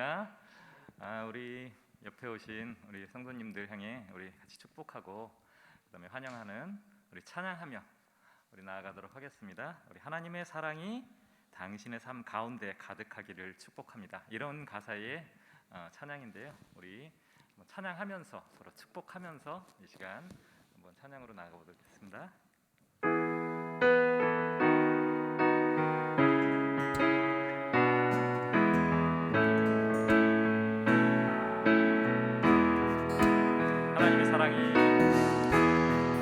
축복합니다. 우리 옆에 오신 우리 성도님들 향해 우리 같이 축복하고 그다음에 환영하는 우리 찬양하며 우리 나아가도록 하겠습니다. 우리 하나님의 사랑이 당신의 삶 가운데 가득하기를 축복합니다. 이런 가사의 찬양인데요. 우리 찬양하면서 서로 축복하면서 이 시간 한번 찬양으로 나아가보도록 하겠습니다.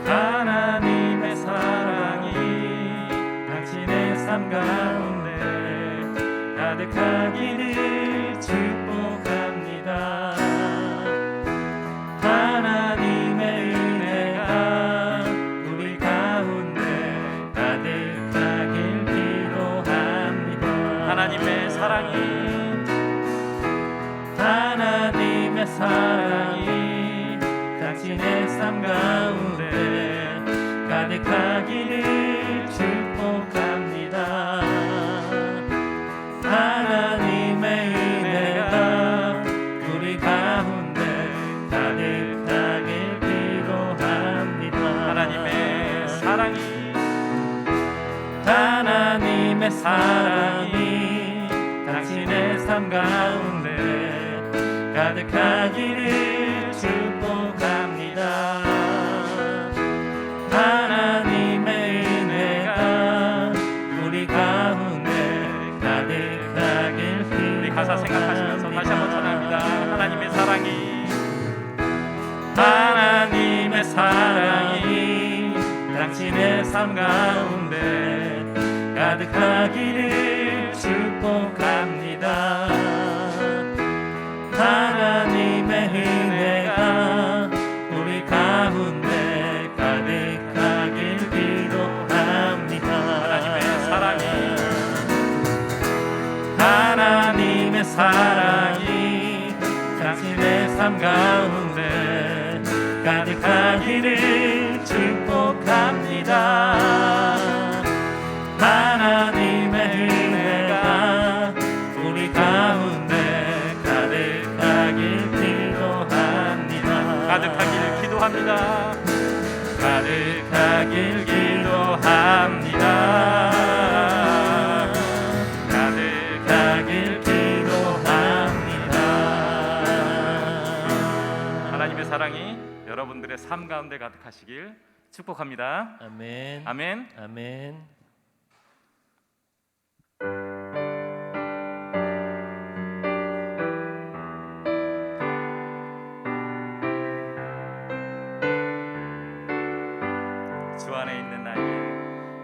하나님의 사랑이 당신의 삶 가운데 가득하기를 축복합니다. 하나님의 은혜가 우리 가운데 가득하길 기도합니다. 하나님의 사랑이 당신의 삶 가운데 가득하기를 축복합니다. 하나님의 은혜가 우리 가운데 가득하길 기도합니다. 하나님의 사랑이 당신의 삶 가운데 가득하기를 축복합니다. 하나님의 은혜가 우리 가운데 가득하길 기도합니다. 우리 가사 생각하시면서 다시 한번 찬양합니다. 하나님의 사랑이 당신의 삶 가운데 가득하기를 축복합니다. 하나님의 은혜가 우리 가운데 가득하길 기도합니다. 하나님의 사랑이 당신의 삶 가운데 가득하기를 축복합니다. 하나님의 은혜가 우리 가운데 가득하길 기도합니다. 가득하길 기도합니다. 가득하길 기도합니다. 가득하길 기도합니다. 하나님의 사랑이 여러분들의 삶 가운데 가득하시길 축복합니다. 아멘. 아멘. 아멘.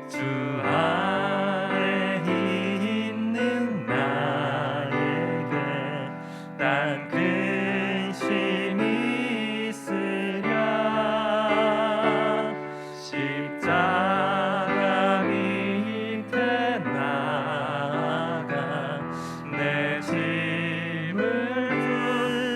주 안에 있는 나에게 난 근심이 있으랴. 십자가 밑에 나아가 내 짐을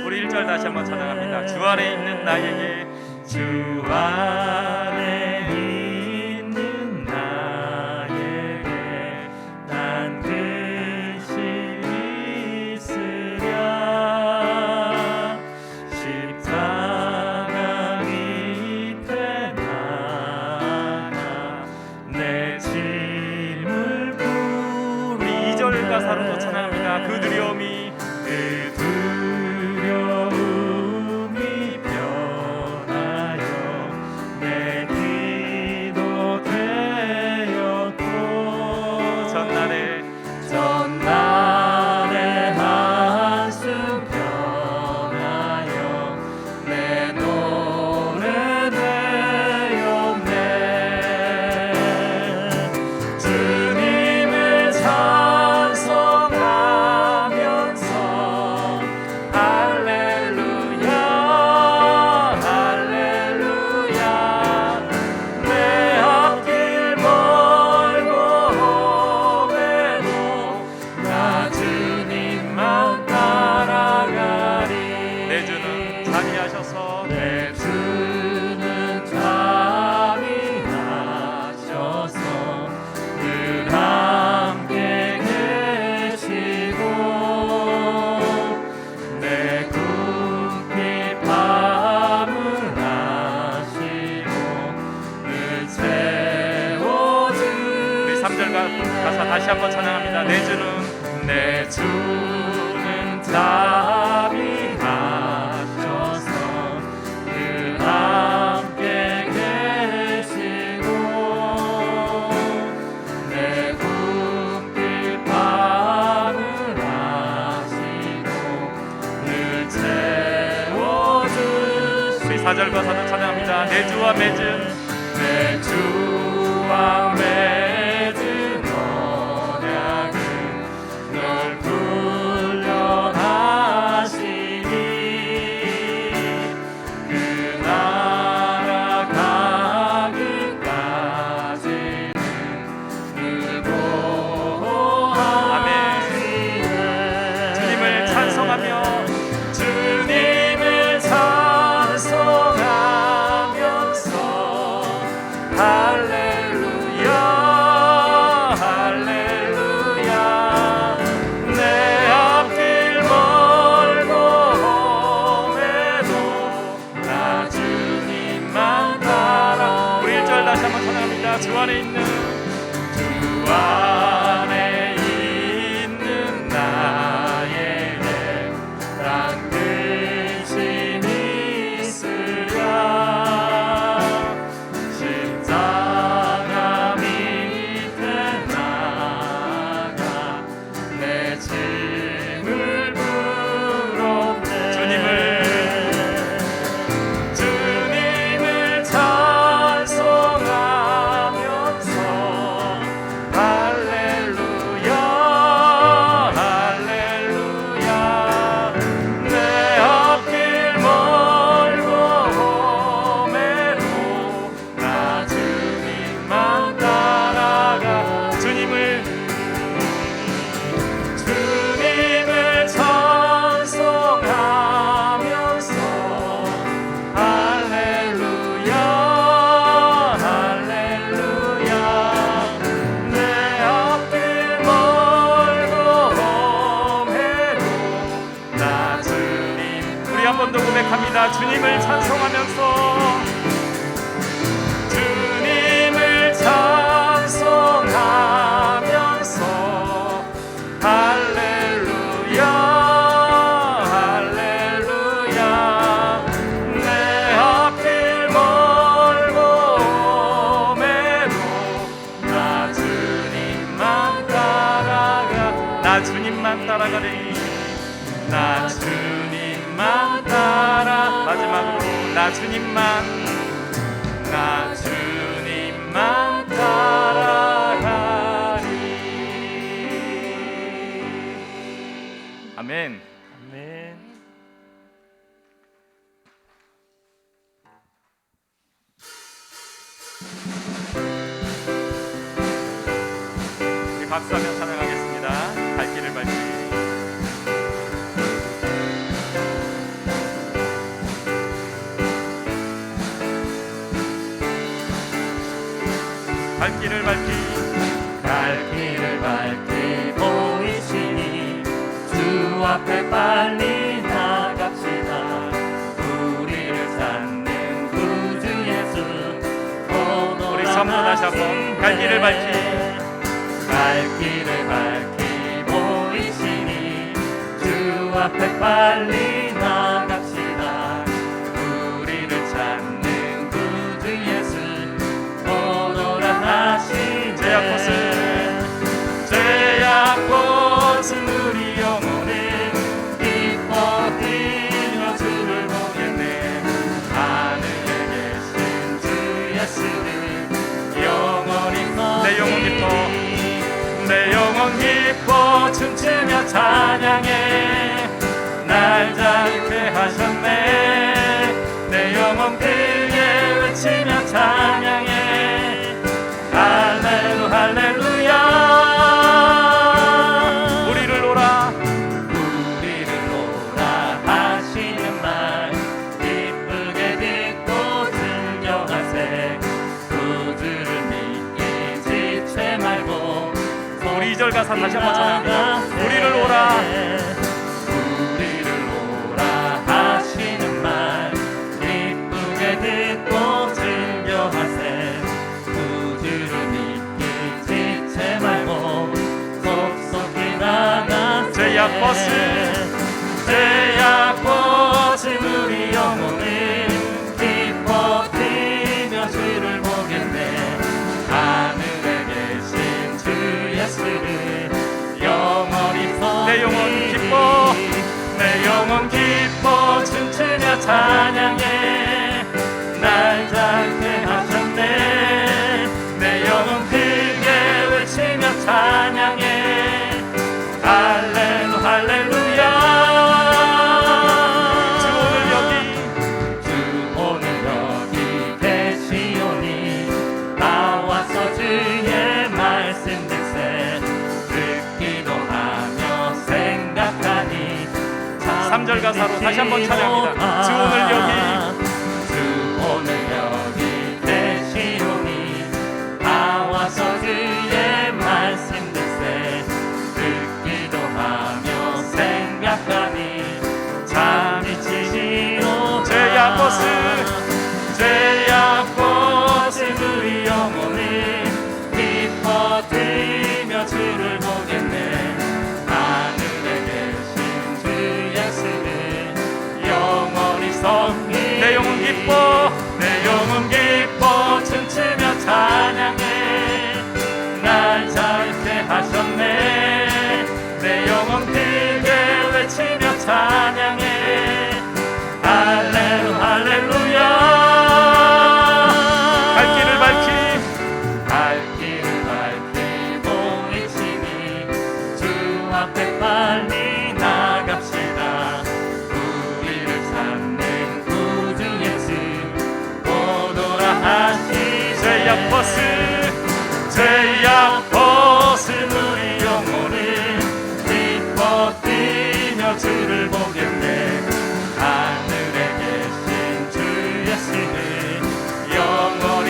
우리 1절 다시 한번 찬양합니다. 주 안에 있는 나에게 주 안에 있는 나에게 난 근심이 있으랴. 십자가 밑에 나아가 내 짐을 부르. 우리 2절 가사로 또 찬양합니다. 그 두려움이 변하여 내 한번 찬양합니다. 내 주는 자비하셔서 늘 함께 계시고 내 굶길 밤을 하시고 늘 채워주시고 우리 4절과 4절 찬양합니다. 내 주와 맺은 내 주와 맺은 언약은 널 훈련하시니 그 나라 가기까지는 늘 보호하시네. 주님을 찬송하며 주님을 찬송하면서 할렐루야 할렐루야 내 앞길 멀고 험해도 나 주님만 따라 우리 1절 다시 한번 찬양합니다. 주 안에 있는 주 안에 있는 나에게 난 근심이 있으랴 십자가 밑에 나가 내 짐을 풀었네. 주님을 찬송하면서 할렐루야 할렐루야 내 앞길 멀고 험해도 나 주님만 따라가 주님을 찬송하면서 할렐루야 할렐루야 내 앞길 멀고 험해도 나 주님 우리 한 번 더 고백합니다. 주님을 찬송하면서 주님을 찬송하면서 할렐루야 할렐루야 내 앞길 멀고 험해도 나 주님만 따라가 나 주님만 따라가리. 나 주님만 따라 마지막으로 나 주님만 따라가리. 아멘. 아멘. 우리 박수하며 찬양하겠습니다. 갈 길을 밟기. 갈 길을 밟기. 갈 길을 밟기 보이시니 주 앞에 빨리 나갑시다. 우리를 찾는 구주 예수 우리 전부 다시 한번 갈 길을 밟기. 갈 길을 밟기 보이시니 주 앞에 빨리 나갑시다. 우리를 찾는 구주 예수 오너라 하시네. 죄악꽃은 우리 영혼을 기뻐 뛰며 주를 보겠네. 하늘에 계신 주 예수를 영원히 내 영혼 기뻐. 내 영혼 기뻐 춤추며 찬양해. 날 자유케 하셨네. 내 영혼 크게 외치며 찬양해. 할렐루 할렐루야. 우리를 오라. 우리를 오라 하시는 말 기쁘게 듣고 순종하세. 구주를 믿기 지체 말고. 우리 2절 가사 다시 한번 찬양합니다. 우리를 오라. 우리를 오라 하시는 말 기쁘게 듣고 즐겨하세. 구주를 믿기 지체 말고 3절 가사로 다시 한번 찬양합니다. 주 오늘 여기 계시오니 다 와서 주의 말씀 듣세 듣기도 하며 생각하니 잠이 치시오 죄악 벗은 우리 영혼을 기뻐 뛰며 주를 보겠네 하늘에 계신 주 예수를 영원히 섬기 내 영혼 기뻐 내 영혼 기뻐 춤추며 찬양해 날 자유케 하셨네 내 영혼 크게 외치며 찬양해 할렐루 할렐루야 갈 길을 밝히고 외치니 주 앞에 빨리 나갑시다 우리를 찾는 구주 예수 오노라 하시네 죄악 벗은 우리 영혼을 기뻐 뛰며 주를 보겠네 하늘에 계신 주 예수를 영원히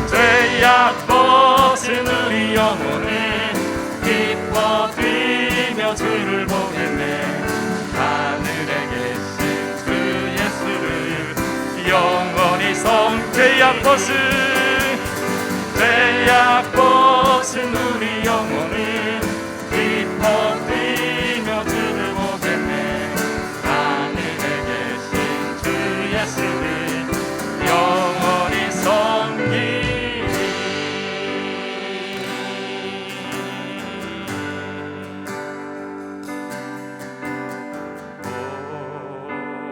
죄악 벗은 우리 영혼을 기뻐 뛰며 주를 보겠네 하늘에 계신 주 예수를 영원히 죄악 벗은 우리 영혼을 기뻐 뛰며 주를 보겠네 하늘에 계신 주 예수를 영원히 섬기리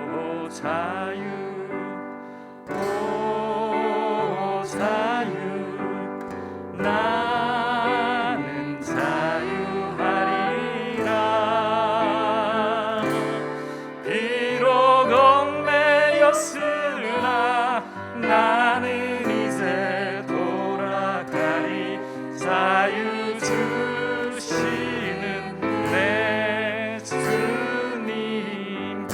오 자유 나는 자유하리라 비록 얽매였으나 나는 이제 돌아가리 자유 주시는 내 주님께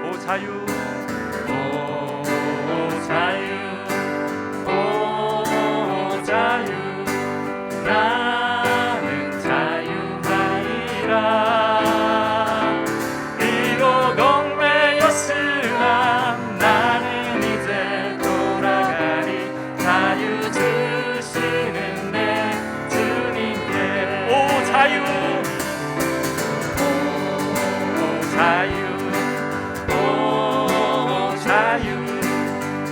오 자유 나는 자유하리라 비록 얽매였으나 나는 이제 돌아가리 자유 주시는 내 주님께 오 자유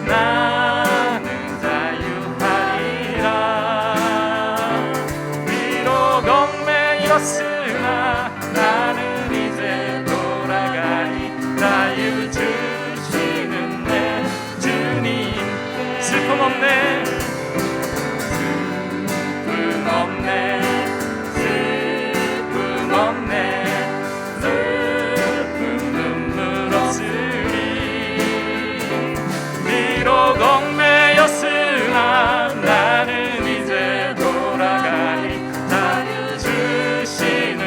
나는 자유하리라 비록 얽매였으나 나는 이제 돌아가리 자유 주시는 내 주님 슬픔 없네 눈물 없으리 비록 얽매였으나 나는 이제 돌아가리 자유 주시는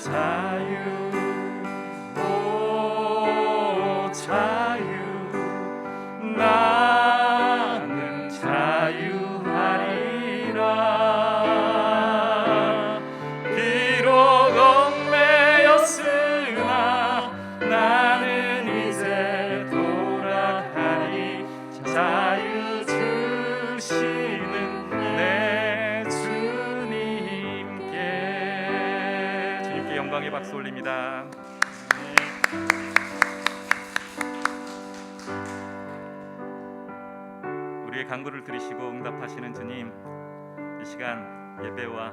자유 오 자유 나는 자유하리라 비록 얽매였으나 나는 이제 돌아가리 자유 주시는 내 주님께 영광의 박수 올립니다. 우리의 간구를 들으시고 응답하시는 주님, 이 시간 예배와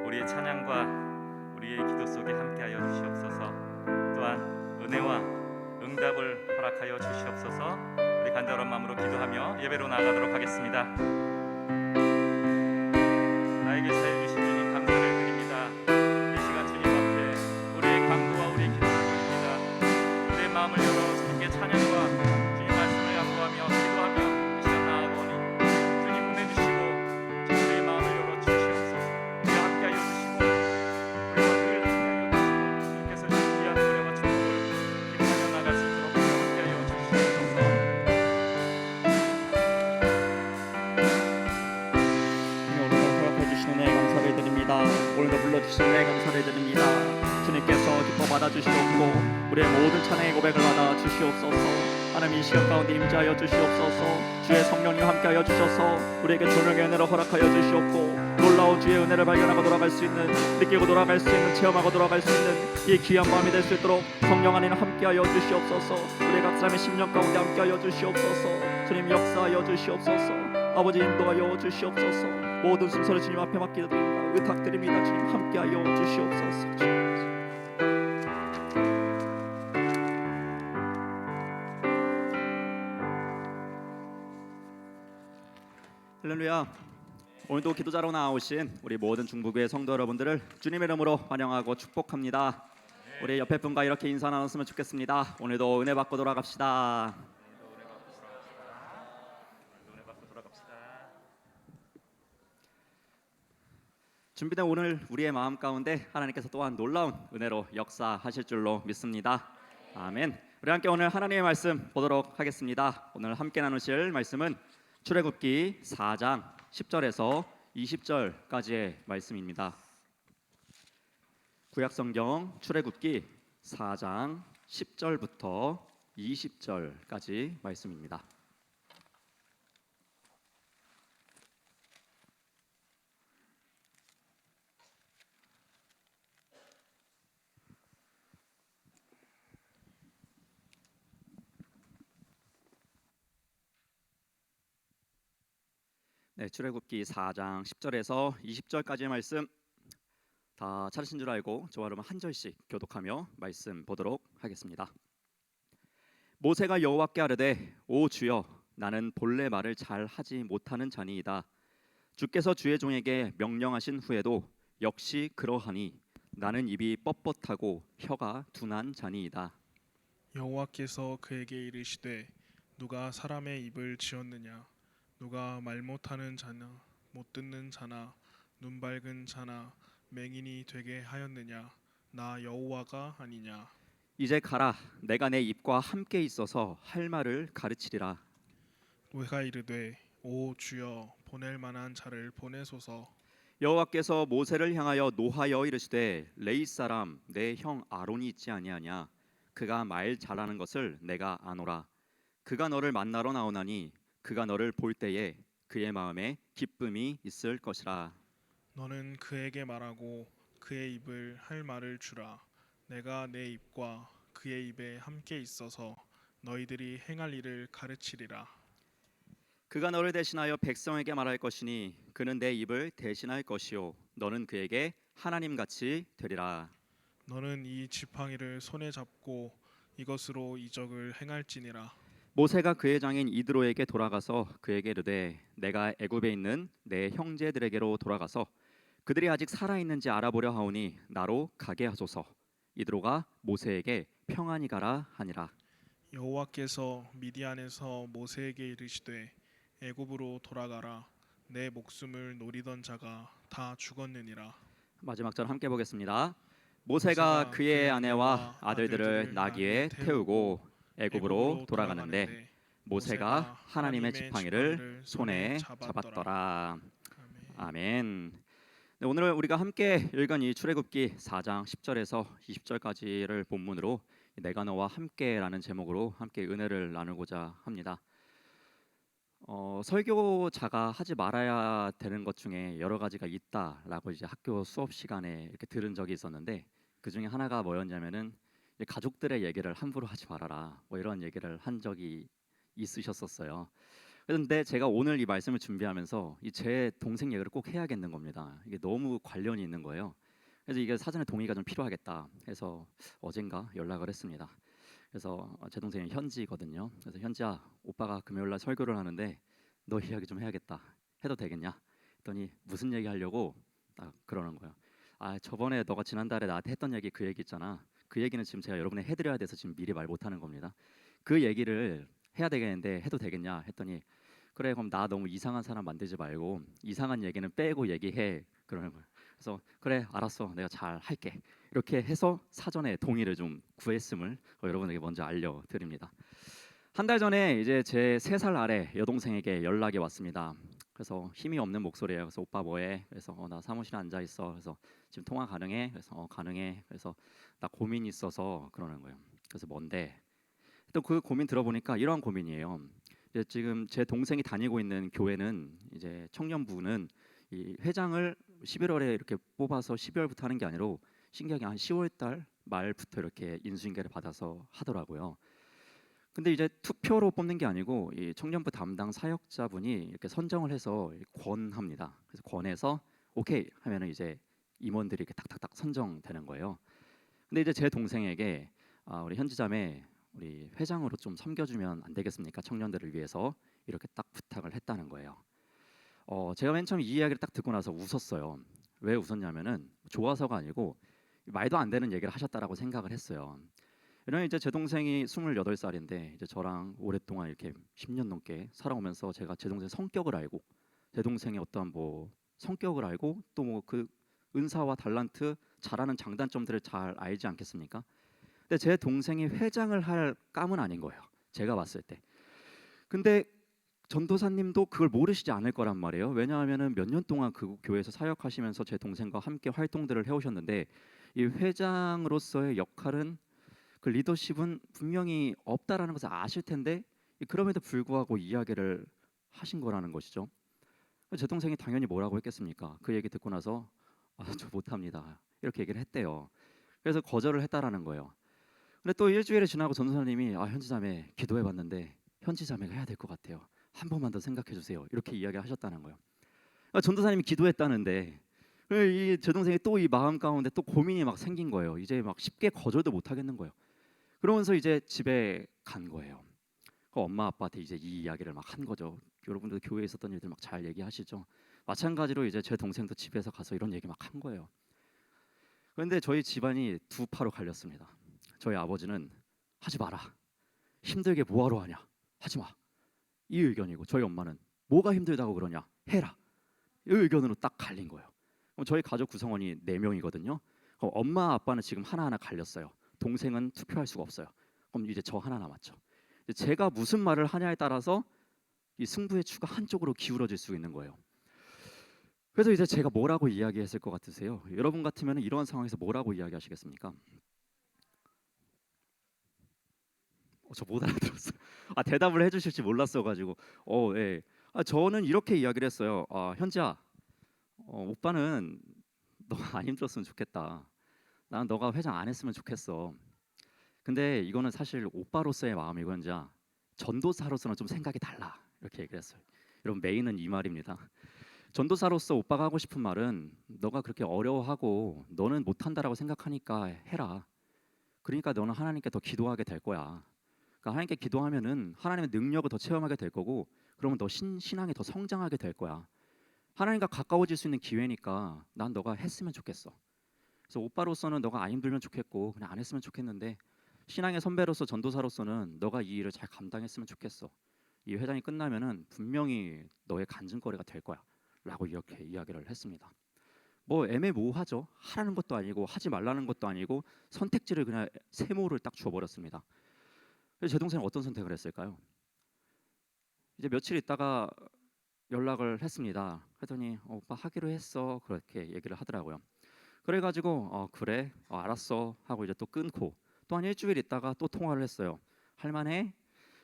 우리의 찬양과 우리의 기도 속에 함께하여 주시옵소서. 또한 은혜와 응답을 허락하여 주시옵소서. 우리 간절한 마음으로 기도하며 예배로 나아가도록 하겠습니다. 나에게 사해 주신 주님 감사를 드립니다. 이 시간 주님 앞에 우리의 간구와 우리의 기도를 드립니다. 우리의 마음을 열어 주님께 찬양과 주님 말씀을 양보하며 기도하며 이 시간 나아가오니 주님 은혜 주시고 우리의 마음을 열어 주시옵소서. 우리 함께하여 주시고 우리와 늘 함께하여 주시고 주님께서 주신 귀한 은혜와 축복을 기도하며 나갈 수 있도록 함께하여 주시옵소서. 오늘도 허락해 주신 은혜 감사를 드립니다. 오늘도 불러주신 은혜 감사를 드립니다. 주님께서 기뻐 받아주시옵고 우리의 모든 찬양의 고백을 받아 주시옵소서. 하나님 이 시간 가운데 임재하여 주시옵소서. 주의 성령님 함께하여 주셔서 우리에게 조명의 은혜를 허락하여 주시옵고 놀라운 주의 은혜를 발견하고 돌아갈 수 있는, 느끼고 돌아갈 수 있는, 체험하고 돌아갈 수 있는 이 귀한 마음이 될 수 있도록 성령 안에는 함께하여 주시옵소서. 우리 각 사람의 심령 가운데 함께하여 주시옵소서. 주님 역사하여 주시옵소서. 아버지 인도하여 주시옵소서. 모든 순서를 주님 앞에 맡겨드립니다. 의탁드립니다. 주님 함께하여 주시옵소서. 할렐루야. 오늘도 기도자로 나오신 우리 모든 중부교회 성도 여러분들을 주님의 이름으로 환영하고 축복합니다. 우리 옆에 분과 이렇게 인사 나눴으면 좋겠습니다. 오늘도 은혜 받고 돌아갑시다. 준비된 오늘 우리의 마음 가운데 하나님께서 또한 놀라운 은혜로 역사하실 줄로 믿습니다. 아멘. 우리 함께 오늘 하나님의 말씀 보도록 하겠습니다. 오늘 함께 나누실 말씀은 출애굽기 4장 10절에서 20절까지의 말씀입니다. 구약성경 출애굽기 4장 10절부터 20절까지 말씀입니다. 네, 출애굽기 4장 10절에서 20절까지의 말씀 다 찾으신 줄 알고 저와 여러분 한 절씩 교독하며 말씀 보도록 하겠습니다. 모세가 여호와께 아뢰되 오 주여 나는 본래 말을 잘 하지 못하는 자니이다. 주께서 주의 종에게 명령하신 후에도 역시 그러하니 나는 입이 뻣뻣하고 혀가 둔한 자니이다. 여호와께서 그에게 이르시되 누가 사람의 입을 지었느냐 누가 말 못하는 자나 못 듣는 자나 눈 밝은 자나 맹인이 되게 하였느냐 나 여호와가 아니냐. 이제 가라 내가 내 입과 함께 있어서 할 말을 가르치리라. 모세가 이르되 오 주여 보낼 만한 자를 보내소서. 여호와께서 모세를 향하여 노하여 이르시되 레위 사람 내 형 아론이 있지 아니하냐. 그가 말 잘하는 것을 내가 아노라. 그가 너를 만나러 나오나니 그가 너를 볼 때에 그의 마음에 기쁨이 있을 것이라. 너는 그에게 말하고 그의 입을 할 말을 주라. 내가 내 입과 그의 입에 함께 있어서 너희들이 행할 일을 가르치리라. 그가 너를 대신하여 백성에게 말할 것이니 그는 내 입을 대신할 것이요 너는 그에게 하나님같이 되리라. 너는 이 지팡이를 손에 잡고 이것으로 이적을 행할지니라. 모세가 그의 장인 이드로에게 돌아가서 그에게 이르되 내가 애굽에 있는 내 형제들에게로 돌아가서 그들이 아직 살아있는지 알아보려 하오니 나로 가게 하소서. 이드로가 모세에게 평안히 가라 하니라. 여호와께서 미디안에서 모세에게 이르시되 애굽으로 돌아가라. 내 목숨을 노리던 자가 다 죽었느니라. 마지막 절 함께 보겠습니다. 모세가 그의 아내와 아들들을 나귀에 태우고 애굽으로 돌아가는데 모세가 하나님의 지팡이를 손에 잡았더라. 아멘. 네, 오늘 우리가 함께 읽은 이 출애굽기 4장 10절에서 20절까지를 본문으로 내가 너와 함께라는 제목으로 함께 은혜를 나누고자 합니다. 설교자가 하지 말아야 되는 것 중에 여러 가지가 있다라고 이제 학교 수업 시간에 이렇게 들은 적이 있었는데 그 중에 하나가 뭐였냐면은 이제 가족들의 얘기를 함부로 하지 말아라 뭐 이런 얘기를 한 적이 있으셨었어요. 그런데 제가 오늘 이 말씀을 준비하면서 이 제 동생 얘기를 꼭 해야겠는 겁니다. 이게 너무 관련이 있는 거예요. 그래서 이게 사전에 동의가 좀 필요하겠다 해서 어젠가 연락을 했습니다. 그래서 제 동생이 현지거든요. 그래서 현지야, 오빠가 금요일날 설교를 하는데 너 이야기 좀 해야겠다. 해도 되겠냐? 했더니 무슨 얘기 하려고 딱 그러는 거예요. 아, 저번에 너가 지난달에 나한테 했던 얘기 그 얘기 있잖아. 그 얘기는 지금 제가 여러분에 해드려야 돼서 지금 미리 말 못하는 겁니다. 그 얘기를 해야 되겠는데 해도 되겠냐? 했더니 그래, 그럼 나 너무 이상한 사람 만들지 말고 이상한 얘기는 빼고 얘기해. 그러는 거예요. 그래서 그래, 알았어, 내가 잘 할게. 이렇게 해서 사전에 동의를 좀 구했음을 여러분에게 먼저 알려드립니다. 한 달 전에 이제 제 3살 아래 여동생에게 연락이 왔습니다. 그래서 힘이 없는 목소리예요. 그래서 오빠 뭐해? 그래서 나 사무실에 앉아 있어. 그래서 지금 통화 가능해? 그래서 가능해. 그래서 나 고민이 있어서 그러는 거예요. 그래서 뭔데? 또 그 고민 들어보니까 이러한 고민이에요. 이제 지금 제 동생이 다니고 있는 교회는 이제 청년부는 이 회장을 11월에 이렇게 뽑아서 12월부터 하는 게 아니라 신기하게 한 10월 달 말부터 이렇게 인수인계를 받아서 하더라고요. 근데 이제 투표로 뽑는 게 아니고 이 청년부 담당 사역자분이 이렇게 선정을 해서 권합니다. 그래서 권해서 오케이 하면은 이제 임원들이 이렇게 탁탁탁 선정되는 거예요. 근데 이제 제 동생에게 우리 현지자매 우리 회장으로 좀 섬겨주면 안 되겠습니까? 청년들을 위해서 이렇게 딱 부탁을 했다는 거예요. 제가 맨 처음 이 이야기를 딱 듣고 나서 웃었어요. 왜 웃었냐면은 좋아서가 아니고 말도 안 되는 얘기를 하셨다라고 생각을 했어요. 이런 이제 제 동생이 28살인데 이제 저랑 오랫동안 이렇게 10년 넘게 살아오면서 제가 제 동생 성격을 알고 제 동생의 어떤 뭐 성격을 알고 또 뭐 그 은사와 달란트 잘하는 장단점들을 잘 알지 않겠습니까? 근데 제 동생이 회장을 할 감은 아닌 거예요. 제가 봤을 때. 근데 전도사님도 그걸 모르시지 않을 거란 말이에요. 왜냐하면은 몇 년 동안 그 교회에서 사역하시면서 제 동생과 함께 활동들을 해오셨는데 이 회장으로서의 역할은 그 리더십은 분명히 없다라는 것을 아실 텐데 그럼에도 불구하고 이야기를 하신 거라는 것이죠. 제 동생이 당연히 뭐라고 했겠습니까? 그 얘기 듣고 나서 저 못합니다 이렇게 얘기를 했대요. 그래서 거절을 했다라는 거예요. 근데 또 일주일이 지나고 전도사님이 현지자매 기도해봤는데 현지자매가 해야 될 것 같아요. 한 번만 더 생각해 주세요. 이렇게 이야기하셨다는 거예요. 전도사님이 기도했다는데 이제 동생이 또 이 마음 가운데 또 고민이 막 생긴 거예요. 이제 막 쉽게 거절도 못 하겠는 거예요. 그러면서 이제 집에 간 거예요. 그 엄마 아빠한테 이제 이 이야기를 막 한 거죠. 여러분들 교회에 있었던 일들 막 잘 얘기하시죠. 마찬가지로 이제 제 동생도 집에서 가서 이런 얘기 막 한 거예요. 그런데 저희 집안이 두 파로 갈렸습니다. 저희 아버지는 하지 마라. 힘들게 뭐하러 하냐. 하지 마. 이 의견이고 저희 엄마는 뭐가 힘들다고 그러냐. 해라. 이 의견으로 딱 갈린 거예요. 그럼 저희 가족 구성원이 4명이거든요. 그럼 엄마 아빠는 지금 하나하나 갈렸어요. 동생은 투표할 수가 없어요. 그럼 이제 저 하나 남았죠. 제가 무슨 말을 하냐에 따라서 이 승부의 추가 한쪽으로 기울어질 수 있는 거예요. 그래서 이제 제가 뭐라고 이야기했을 것 같으세요? 여러분 같으면 이러한 상황에서 뭐라고 이야기하시겠습니까? 저 못 알아들었어요. 대답을 해주실지 몰랐어가지고 예. 저는 이렇게 이야기를 했어요. 현지야, 오빠는 너가 안 힘들었으면 좋겠다. 난 너가 회장 안 했으면 좋겠어. 근데 이거는 사실 오빠로서의 마음이고 현지야, 전도사로서는 좀 생각이 달라. 이렇게 얘기를 했어요. 여러분 메인은 이 말입니다. 전도사로서 오빠가 하고 싶은 말은 너가 그렇게 어려워하고 너는 못한다라고 생각하니까 해라. 그러니까 너는 하나님께 더 기도하게 될 거야. 그러니까 하나님께 기도하면은 하나님의 능력을 더 체험하게 될 거고 그러면 너 신앙이 더 성장하게 될 거야. 하나님과 가까워질 수 있는 기회니까 난 너가 했으면 좋겠어. 그래서 오빠로서는 너가 안 힘들면 좋겠고 그냥 안 했으면 좋겠는데 신앙의 선배로서 전도사로서는 너가 이 일을 잘 감당했으면 좋겠어. 이 회장이 끝나면은 분명히 너의 간증거리가 될 거야 라고 이렇게 이야기를 했습니다. 뭐 애매모호하죠. 하라는 것도 아니고 하지 말라는 것도 아니고 선택지를 그냥 세모를 딱 주어버렸습니다. 그래서 제 동생은 어떤 선택을 했을까요? 이제 며칠 있다가 연락을 했습니다. 그랬더니 오빠 하기로 했어 그렇게 얘기를 하더라고요. 그래가지고 그래 알았어 하고 이제 또 끊고 또 한 일주일 있다가 또 통화를 했어요. 할만해?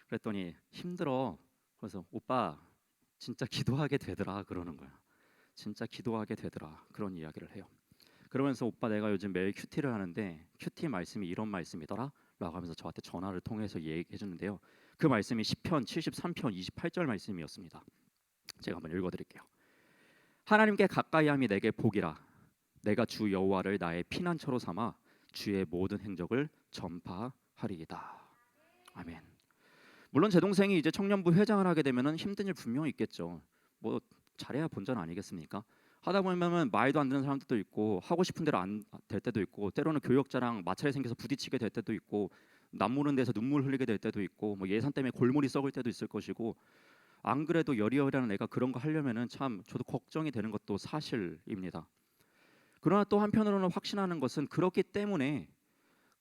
그랬더니 힘들어. 그래서 오빠 진짜 기도하게 되더라 그러는 거야. 진짜 기도하게 되더라 그런 이야기를 해요. 그러면서 오빠 내가 요즘 매일 큐티를 하는데 큐티 말씀이 이런 말씀이더라 라고 하면서 저한테 전화를 통해서 얘기해 주는데요. 그 말씀이 시편 73편 28절 말씀이었습니다. 제가 한번 읽어드릴게요. 하나님께 가까이함이 내게 복이라. 내가 주 여호와를 나의 피난처로 삼아 주의 모든 행적을 전파하리이다. 아멘. 물론 제 동생이 이제 청년부 회장을 하게 되면은 힘든 일 분명히 있겠죠. 뭐 잘해야 본전 아니겠습니까? 하다 보면은 말도 안 되는 사람들도 있고 하고 싶은 대로 안 될 때도 있고 때로는 교역자랑 마찰이 생겨서 부딪히게 될 때도 있고 남 모르는 데서 눈물 흘리게 될 때도 있고 뭐 예산 때문에 골머리 썩을 때도 있을 것이고 안 그래도 여리여리한 애가 그런 거 하려면은 참 저도 걱정이 되는 것도 사실입니다. 그러나 또 한편으로는 확신하는 것은 그렇기 때문에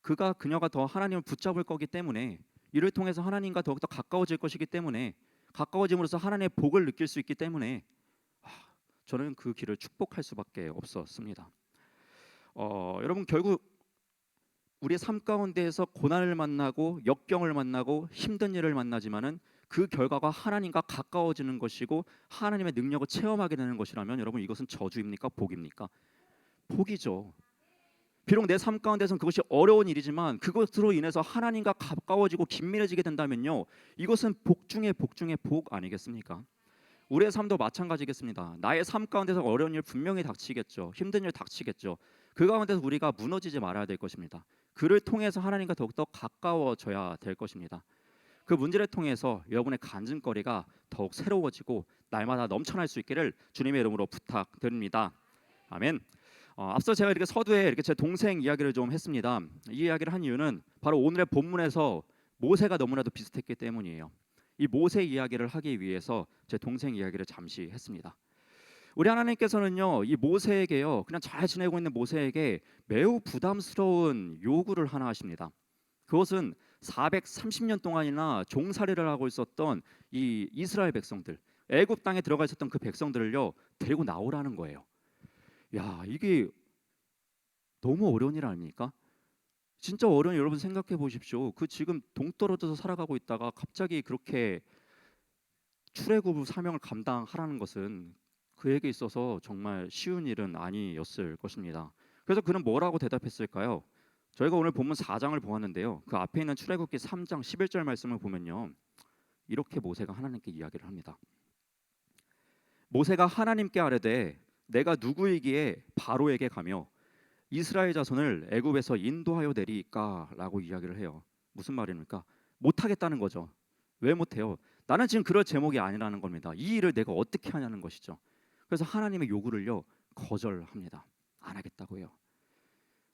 그녀가 더 하나님을 붙잡을 거기 때문에 이를 통해서 하나님과 더욱더 가까워질 것이기 때문에 가까워짐으로써 하나님의 복을 느낄 수 있기 때문에 저는 그 길을 축복할 수밖에 없었습니다. 여러분 결국 우리의 삶 가운데에서 고난을 만나고 역경을 만나고 힘든 일을 만나지만은 그 결과가 하나님과 가까워지는 것이고 하나님의 능력을 체험하게 되는 것이라면 여러분 이것은 저주입니까? 복입니까? 복이죠. 비록 내 삶 가운데서는 그것이 어려운 일이지만 그것으로 인해서 하나님과 가까워지고 긴밀해지게 된다면요 이것은 복 중에 복 아니겠습니까? 우리의 삶도 마찬가지겠습니다. 나의 삶 가운데서 어려운 일 분명히 닥치겠죠. 힘든 일 닥치겠죠. 그 가운데서 우리가 무너지지 말아야 될 것입니다. 그를 통해서 하나님과 더욱더 가까워져야 될 것입니다. 그 문제를 통해서 여러분의 간증거리가 더욱 새로워지고 날마다 넘쳐날 수 있기를 주님의 이름으로 부탁드립니다. 아멘. 앞서 제가 이렇게 서두에 이렇게 제 동생 이야기를 좀 했습니다. 이 이야기를 한 이유는 바로 오늘의 본문에서 모세가 너무나도 비슷했기 때문이에요. 이 모세 이야기를 하기 위해서 제 동생 이야기를 잠시 했습니다. 우리 하나님께서는요 이 모세에게요 그냥 잘 지내고 있는 모세에게 매우 부담스러운 요구를 하나 하십니다. 그것은 430년 동안이나 종살이를 하고 있었던 이 이스라엘 백성들, 애굽 땅에 들어가 있었던 그 백성들을요 데리고 나오라는 거예요. 야 이게 너무 어려운 일 아닙니까? 진짜 어려운 일 여러분 생각해 보십시오. 그 지금 동떨어져서 살아가고 있다가 갑자기 그렇게 출애굽 사명을 감당하라는 것은 그에게 있어서 정말 쉬운 일은 아니었을 것입니다. 그래서 그는 뭐라고 대답했을까요? 저희가 오늘 본문 4장을 보았는데요. 그 앞에 있는 출애굽기 3장 11절 말씀을 보면요. 이렇게 모세가 하나님께 이야기를 합니다. 모세가 하나님께 아뢰되 내가 누구이기에 바로에게 가며 이스라엘 자손을 애굽에서 인도하여 내리까라고 이야기를 해요. 무슨 말입니까? 못하겠다는 거죠. 왜 못해요? 나는 지금 그럴 제목이 아니라는 겁니다. 이 일을 내가 어떻게 하냐는 것이죠. 그래서 하나님의 요구를요 거절합니다. 안 하겠다고 해요.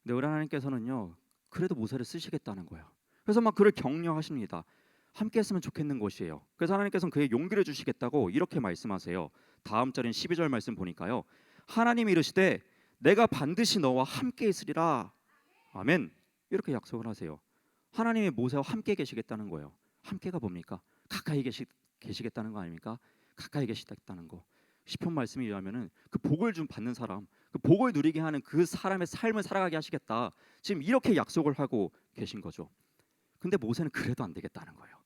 근데 우리 하나님께서는요 그래도 모세를 쓰시겠다는 거예요. 그래서 막 그를 격려하십니다. 함께 했으면 좋겠는 것이에요. 그래서 하나님께서는 그의 용기를 주시겠다고 이렇게 말씀하세요. 다음 절인 12절 말씀 보니까요. 하나님이 이르시되 내가 반드시 너와 함께 있으리라. 아멘. 이렇게 약속을 하세요. 하나님이 모세와 함께 계시겠다는 거예요. 함께가 뭡니까? 가까이 계시겠다는 거 아닙니까? 가까이 계시겠다는 거. 시편 말씀에 의하면은 그 복을 좀 받는 사람, 그 복을 누리게 하는 그 사람의 삶을 살아가게 하시겠다. 지금 이렇게 약속을 하고 계신 거죠. 근데 모세는 그래도 안 되겠다는 거예요.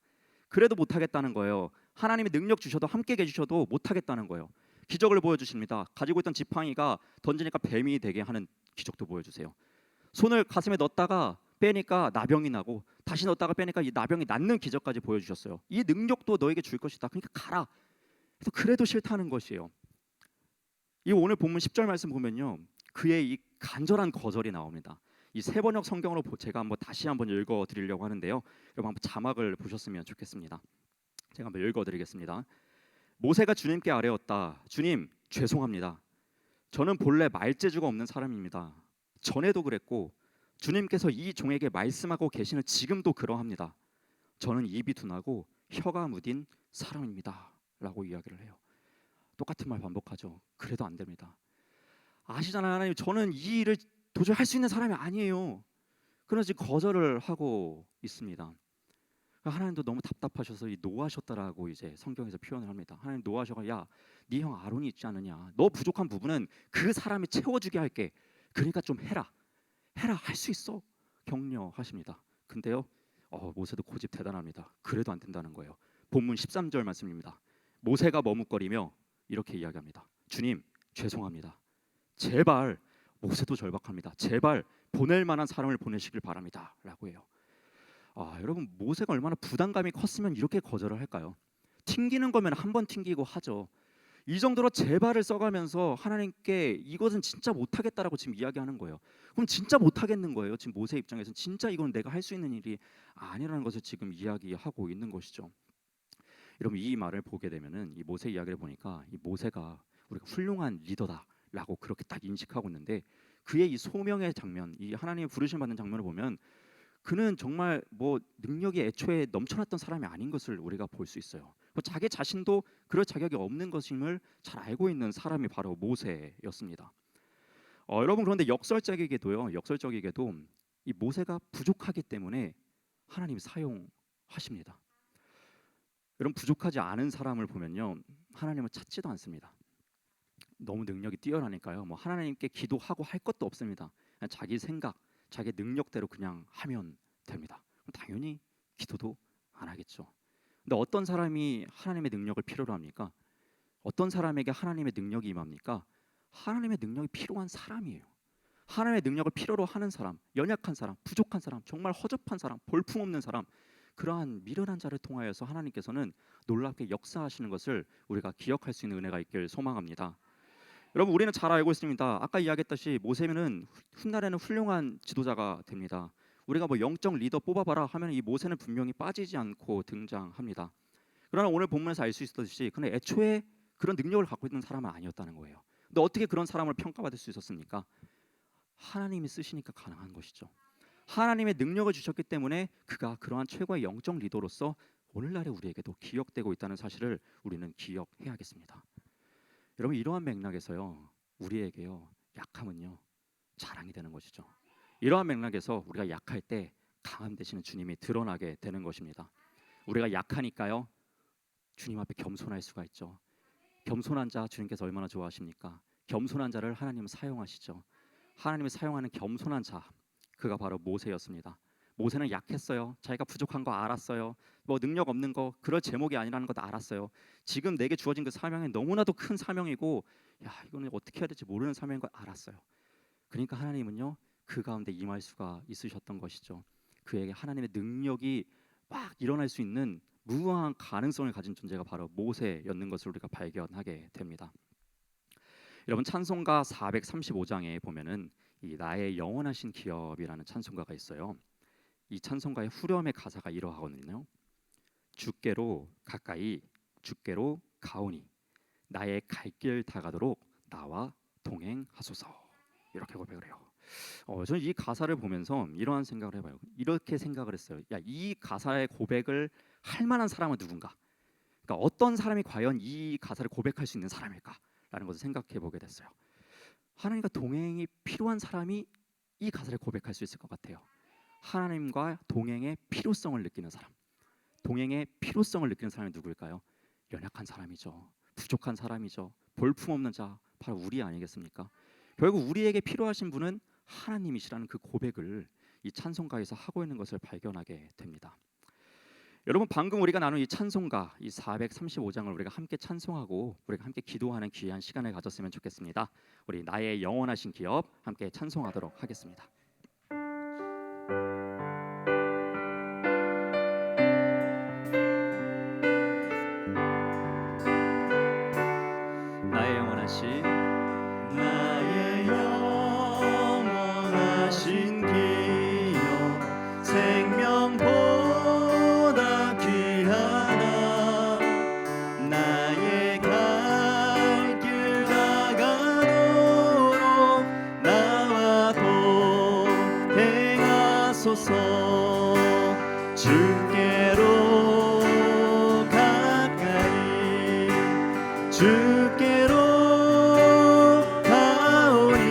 그래도 못하겠다는 거예요. 하나님이 능력 주셔도 함께 계주셔도 못하겠다는 거예요. 기적을 보여주십니다. 가지고 있던 지팡이가 던지니까 뱀이 되게 하는 기적도 보여주세요. 손을 가슴에 넣었다가 빼니까 나병이 나고 다시 넣었다가 빼니까 이 나병이 낫는 기적까지 보여주셨어요. 이 능력도 너에게 줄 것이다. 그러니까 가라. 그래서 그래도 싫다는 것이에요. 이 오늘 본문 10절 말씀 보면요. 그의 이 간절한 거절이 나옵니다. 이 세번역 성경으로 제가 한번 다시 한번 읽어드리려고 하는데요. 여러분 한번 자막을 보셨으면 좋겠습니다. 제가 한번 읽어드리겠습니다. 모세가 주님께 아뢰었다. 주님 죄송합니다. 저는 본래 말재주가 없는 사람입니다. 전에도 그랬고 주님께서 이 종에게 말씀하고 계시는 지금도 그러합니다. 저는 입이 둔하고 혀가 무딘 사람입니다. 라고 이야기를 해요. 똑같은 말 반복하죠. 그래도 안 됩니다. 아시잖아요. 하나님, 저는 이 일을 도저히 할 수 있는 사람이 아니에요. 그러나 지금 거절을 하고 있습니다. 하나님도 너무 답답하셔서 이 노하셨다라고 이제 성경에서 표현을 합니다. 하나님 노하셔가, 야, 네 형 아론이 있지 않느냐, 너 부족한 부분은 그 사람이 채워주게 할게, 그러니까 좀 해라, 할 수 있어, 격려하십니다. 근데요, 모세도 고집 대단합니다. 그래도 안 된다는 거예요. 본문 13절 말씀입니다. 모세가 머뭇거리며 이렇게 이야기합니다. 주님, 죄송합니다. 제발, 모세도 절박합니다. 제발 보낼 만한 사람을 보내시길 바랍니다 라고 해요. 여러분, 모세가 얼마나 부담감이 컸으면 이렇게 거절을 할까요? 튕기는 거면 한 번 튕기고 하죠. 이 정도로 제발을 써가면서 하나님께 이것은 진짜 못하겠다라고 지금 이야기하는 거예요. 그럼 진짜 못하겠는 거예요. 지금 모세 입장에서는 진짜 이건 내가 할 수 있는 일이 아니라는 것을 지금 이야기하고 있는 것이죠. 여러분, 이 말을 보게 되면은, 이 모세 이야기를 보니까 이 모세가 우리가 훌륭한 리더다라고 그렇게 딱 인식하고 있는데, 그의 이 소명의 장면, 이 하나님의 부르심 받는 장면을 보면 그는 정말 뭐 능력이 애초에 넘쳐났던 사람이 아닌 것을 우리가 볼 수 있어요. 자기 자신도 그럴 자격이 없는 것임을 잘 알고 있는 사람이 바로 모세였습니다. 여러분, 그런데 역설적이게도 이 모세가 부족하기 때문에 하나님이 사용하십니다. 여러분, 부족하지 않은 사람을 보면요, 하나님을 찾지도 않습니다. 너무 능력이 뛰어나니까요. 뭐 하나님께 기도하고 할 것도 없습니다. 그냥 자기 생각, 자기 능력대로 그냥 하면 됩니다. 당연히 기도도 안 하겠죠. 근데 어떤 사람이 하나님의 능력을 필요로 합니까? 어떤 사람에게 하나님의 능력이 임합니까? 하나님의 능력이 필요한 사람이에요. 하나님의 능력을 필요로 하는 사람, 연약한 사람, 부족한 사람, 정말 허접한 사람, 볼품없는 사람, 그러한 미련한 자를 통하여서 하나님께서는 놀랍게 역사하시는 것을 우리가 기억할 수 있는 은혜가 있길 소망합니다. 여러분, 우리는 잘 알고 있습니다. 아까 이야기했듯이 모세는 훗날에는 훌륭한 지도자가 됩니다. 우리가 뭐 영적 리더 뽑아봐라 하면 이 모세는 분명히 빠지지 않고 등장합니다. 그러나 오늘 본문에서 알 수 있었듯이 그는 애초에 그런 능력을 갖고 있는 사람은 아니었다는 거예요. 근데 어떻게 그런 사람을 평가받을 수 있었습니까? 하나님이 쓰시니까 가능한 것이죠. 하나님의 능력을 주셨기 때문에 그가 그러한 최고의 영적 리더로서 오늘날의 우리에게도 기억되고 있다는 사실을 우리는 기억해야겠습니다. 여러분, 이러한 맥락에서요, 우리에게요, 약함은요, 자랑이 되는 것이죠. 이러한 맥락에서 우리가 약할 때 강함 되시는 주님이 드러나게 되는 것입니다. 우리가 약하니까요, 주님 앞에 겸손할 수가 있죠. 겸손한 자 주님께서 얼마나 좋아하십니까? 겸손한 자를 하나님은 사용하시죠. 하나님을 사용하는 겸손한 자, 그가 바로 모세였습니다. 모세는 약했어요. 자기가 부족한 거 알았어요. 뭐 능력 없는 거, 그럴 제목이 아니라는 것도 알았어요. 지금 내게 주어진 그 사명이 너무나도 큰 사명이고, 야, 이거는 어떻게 해야 될지 모르는 사명인 걸 알았어요. 그러니까 하나님은요, 그 가운데 임할 수가 있으셨던 것이죠. 그에게 하나님의 능력이 막 일어날 수 있는 무궁한 가능성을 가진 존재가 바로 모세였는 것을 우리가 발견하게 됩니다. 여러분, 찬송가 435장에 보면은 이 나의 영원하신 기업이라는 찬송가가 있어요. 이 찬송가의 후렴의 가사가 이러하거든요. 주께로 가까이, 주께로 가오니 나의 갈 길 다가도록 나와 동행하소서. 이렇게 고백을 해요. 저는 이 가사를 보면서 이러한 생각을 해봐요. 이렇게 생각을 했어요. 야, 이 가사의 고백을 할 만한 사람은 누군가? 그러니까 어떤 사람이 과연 이 가사를 고백할 수 있는 사람일까라는 것을 생각해 보게 됐어요. 하나님과 동행이 필요한 사람이 이 가사를 고백할 수 있을 것 같아요. 하나님과 동행의 필요성을 느끼는 사람, 동행의 필요성을 느끼는 사람이 누구일까요? 연약한 사람이죠. 부족한 사람이죠. 볼품없는 자, 바로 우리 아니겠습니까? 결국 우리에게 필요하신 분은 하나님이시라는 그 고백을 이 찬송가에서 하고 있는 것을 발견하게 됩니다. 여러분, 방금 우리가 나눈 이 찬송가, 이 435장을 우리가 함께 찬송하고 우리가 함께 기도하는 귀한 시간을 가졌으면 좋겠습니다. 우리 나의 영원하신 기업 함께 찬송하도록 하겠습니다. 나의 영원하신 기업, 생명보다 귀하나 나의 갈 길 다가도록 나와 동행하소서. 주께로 가까이, 주께로 가오니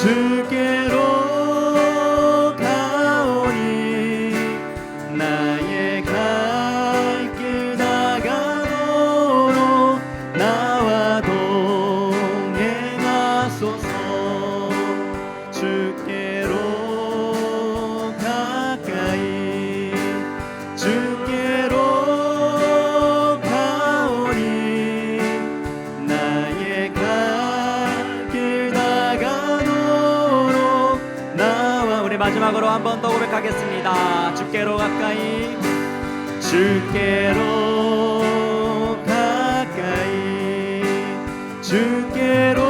주께로 가오니 나의 갈 길 다가도록 나와 동행하소서. 주께로 가까이 주께로 가오니 나의 갈 길 다가도록 나와. 우리 마지막으로 한 번 더 고백하겠습니다. 주께로 가까이 주께로 가까이 주께로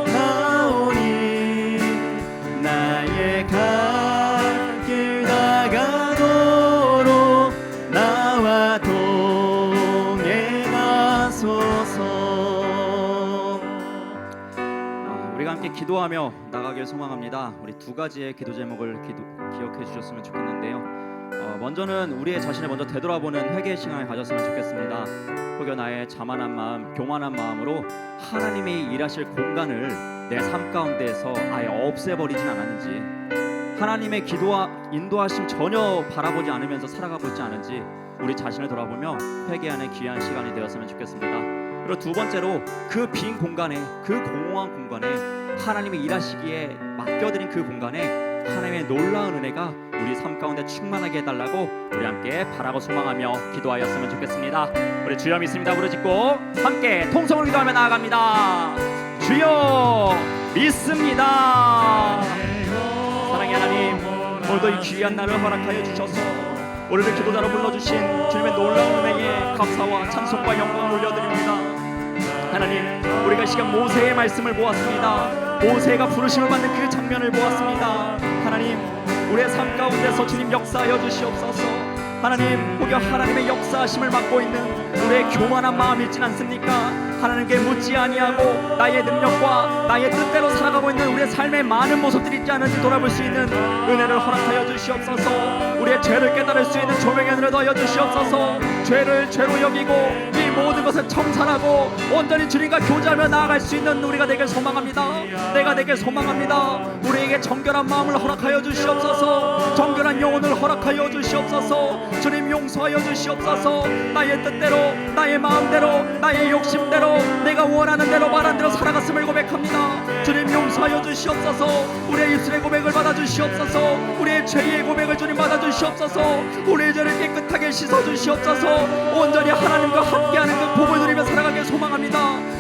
가오니 나의 갈 길 다가도록 나와 동행하소서. 우리가 함께 기도하며 나가길 소망합니다. 우리 두 가지의 기도 제목을 기억해 주셨으면 좋겠는데요. 먼저는 우리의 자신을 먼저 되돌아보는 회개의 시간을 가졌으면 좋겠습니다. 혹여 나의 자만한 마음, 교만한 마음으로 하나님이 일하실 공간을 내 삶 가운데에서 아예 없애버리진 않았는지, 하나님의 기도와 인도하심 전혀 바라보지 않으면서 살아가고 있지 않은지 우리 자신을 돌아보며 회개하는 귀한 시간이 되었으면 좋겠습니다. 그리고 두 번째로 그 빈 공간에, 그 공허한 공간에 하나님이 일하시기에 맡겨드린 그 공간에 하나님의 놀라운 은혜가 우리 삶 가운데 충만하게 해달라고 우리 함께 바라고 소망하며 기도하였으면 좋겠습니다. 우리 주여 믿습니다 부르짖고 함께 통성으로 기도하며 나아갑니다. 주여 믿습니다. 사랑의 하나님, 오늘도 이 귀한 날을 허락하여 주셔서 우리를 기도자로 불러주신 주님의 놀라운 은혜에 감사와 찬송과 영광을 올려드립니다. 하나님, 우리가 이 시간 모세의 말씀을 보았습니다. 모세가 부르심을 받는 그 장면을 보았습니다. 하나님, 우리의 삶 가운데서 주님 역사하여 주시옵소서. 하나님, 혹여 하나님의 역사하심을 맡고 있는 우리의 교만한 마음이 있진 않습니까? 하나님께 묻지 아니하고 나의 능력과 나의 뜻대로 살아가고 있는 우리의 삶의 많은 모습들이 있지 않은지 돌아볼 수 있는 은혜를 허락하여 주시옵소서. 우리의 죄를 깨달을 수 있는 조명의 은혜를 더하여 주시옵소서. 죄를 죄로 여기고 이 모든 것을 청산하고 온전히 주님과 교제하며 나아갈 수 있는 우리가 되길 소망합니다. 내가 되길 소망합니다. 우리에게 정결한 마음을 허락하여 주시옵소서. 정결한 영혼을 허락하여 주시옵소서. 주님 용서하여 주시옵소서. 나의 뜻대로, 나의 마음대로, 나의 욕심대로, 내가 원하는 대로 말한 대로 살아갔음을 고백합니다. 주님 용서하여 주시옵소서. 우리의 입술의 고백을 받아주시옵소서. 우리의 죄의 고백을 주님 받아주시옵소서. 우리의 죄를 깨끗하게 씻어주시옵소서. 온전히 하나님과 함께하는 그 복을 누리며 살아가길 소망합니다.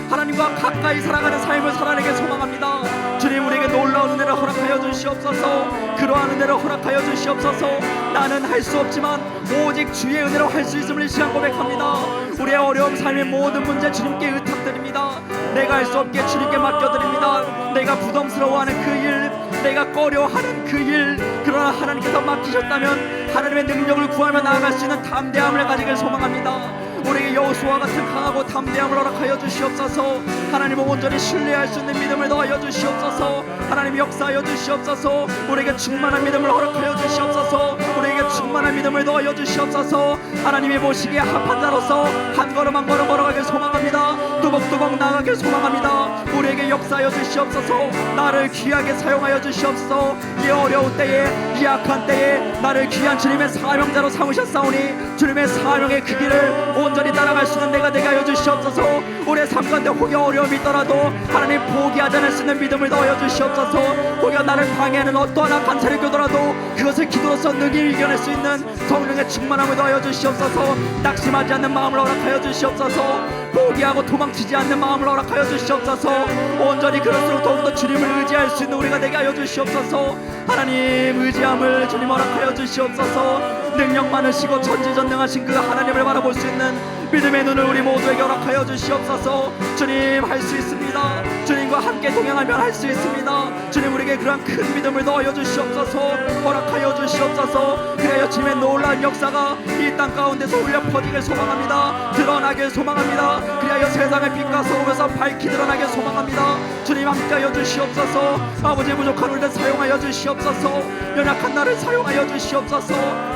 하나님과 가까이 살아가는 삶을 살아내길 소망합니다. 주님, 우리에게 놀라운 은혜를 허락하여 주시옵소서. 그러한 은혜를 허락하여 주시옵소서. 나는 할 수 없지만 오직 주의 은혜로 할 수 있음을 이 시간 고백합니다. 우리의 어려움, 삶의 모든 문제 주님께 의탁드립니다. 내가 할 수 없게 주님께 맡겨드립니다. 내가 부담스러워하는 그 일, 내가 꺼려하는 그 일, 그러나 하나님께서 맡기셨다면 하나님의 능력을 구하며 나아갈 수 있는 담대함을 가지길 소망합니다. 우리에게 여호수아와 같은 강하고 담대함을 허락하여 주시옵소서. 하나님을 온전히 신뢰할 수 있는 믿음을 더하여 주시옵소서. 하나님 역사하여 주시옵소서. 우리에게 충만한 믿음을 허락하여 주시옵소서. 우리에게 충만한 믿음을 더하여 주시옵소서. 하나님이 보시기에 합한 자로서 한 걸음 한 걸음 걸어가길 소망합니다. 뚜벅뚜벅 나아가길 소망합니다. 우리에게 역사하여 주시옵소서. 나를 귀하게 사용하여 주시옵소서. 이 어려운 때에, 이 약한 때에 나를 귀한 주님의 사명자로 삼으셨사오니 주님의 사명의 그 길을 온전히 따라갈 수 있는 내가 되게 하여 주시옵소서. 우리의 삶 가운데 혹여 어려움이 있더라도 하나님 포기하지 않을 수 있는 믿음을 더하여 주시옵소서. 혹여 나를 방해하는 어떠한 악한 세력이 오더라도 그것을 기도로서 능히 이겨낼 수 있는 성령의 충만함을 더하여 주시옵소서. 낙심하지 않는 마음을 허락하여 주시옵소서. 포기하고 도망치지 않는 마음을 허락하여 주시옵소서. 온전히 그럴수록 더욱더 주님을 의지할 수 있는 우리가 되게 하여 주시옵소서. 하나님, 의지함을 주님 허락하여 주시옵소서. 능력 많으시고 전지전능하신 그 하나님을 바라볼 수 있는 믿음의 눈을 우리 모두에게 허락하여 주시옵소서. 주님, 할 수 있습니다. 주님과 함께 동행하면 할 수 있습니다. 주님, 우리에게 그러한 큰 믿음을 더하여 주시옵소서. 허락하여 주시옵소서. 그래야 주님의 놀라운 역사가 이 땅 가운데서 울려 퍼지길 소망합니다. 드러나길 소망합니다. 그리하여 세상의 빛과 소금에서 밝히 드러나길 소망합니다. 주님, 함께하여 주시옵소서. 아버지, 부족한 우리를 사용하여 주시옵소서. 연약한 나를 사용하여 주시옵소서.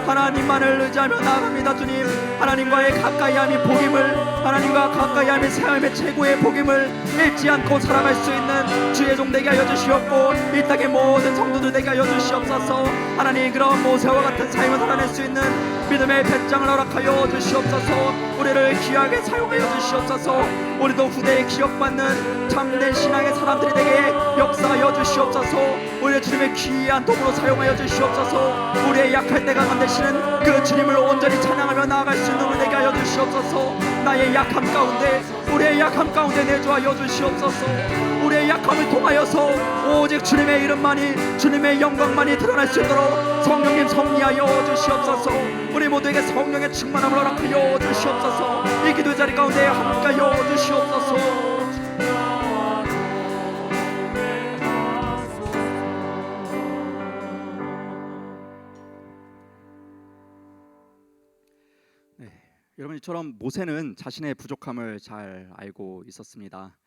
하나님만을 의지하며 나아갑니다. 주님, 하나님과의 가까이함이 복임을 하나님과 가까이 하며 삶의 최고의 복임을 잃지 않고 살아갈 수 있는 주의 종 되게 하여 주시옵고 이 땅의 모든 성도들 되게 하여 주시옵소서. 하나님 그런 모세와 같은 삶을 살아낼 수 있는 믿음의 배짱을 허락하여 주시옵소서. 우리를 귀하게 사용하여 주시옵소서. 우리도 후대에 기억받는 참된 신앙의 사람들이 되게 역사하여 주시옵소서. 우리 주님의 귀한 도구로 사용하여 주시옵소서. 우리의 약할 때 강한 되시는 그 주님을 온전히 찬양하며 나아갈 수 있는 우리 되게 하여 주시옵소서. 나의 약함 가운데 우리의 약함 가운데 내주하여 주시옵소서. 우리의 약함을 통하여서 오직 주님의 이름만이 주님의 영광만이 드러날 수 있도록 성령님 섭리하여 주시옵소서. 우리 모두에게 성령의 충만함을 허락하여 주시옵소서. 이 기도 자리 가운데 함께하여 주시옵소서. 여러분 이처럼 모세는 자신의 부족함을 잘 알고 있었습니다.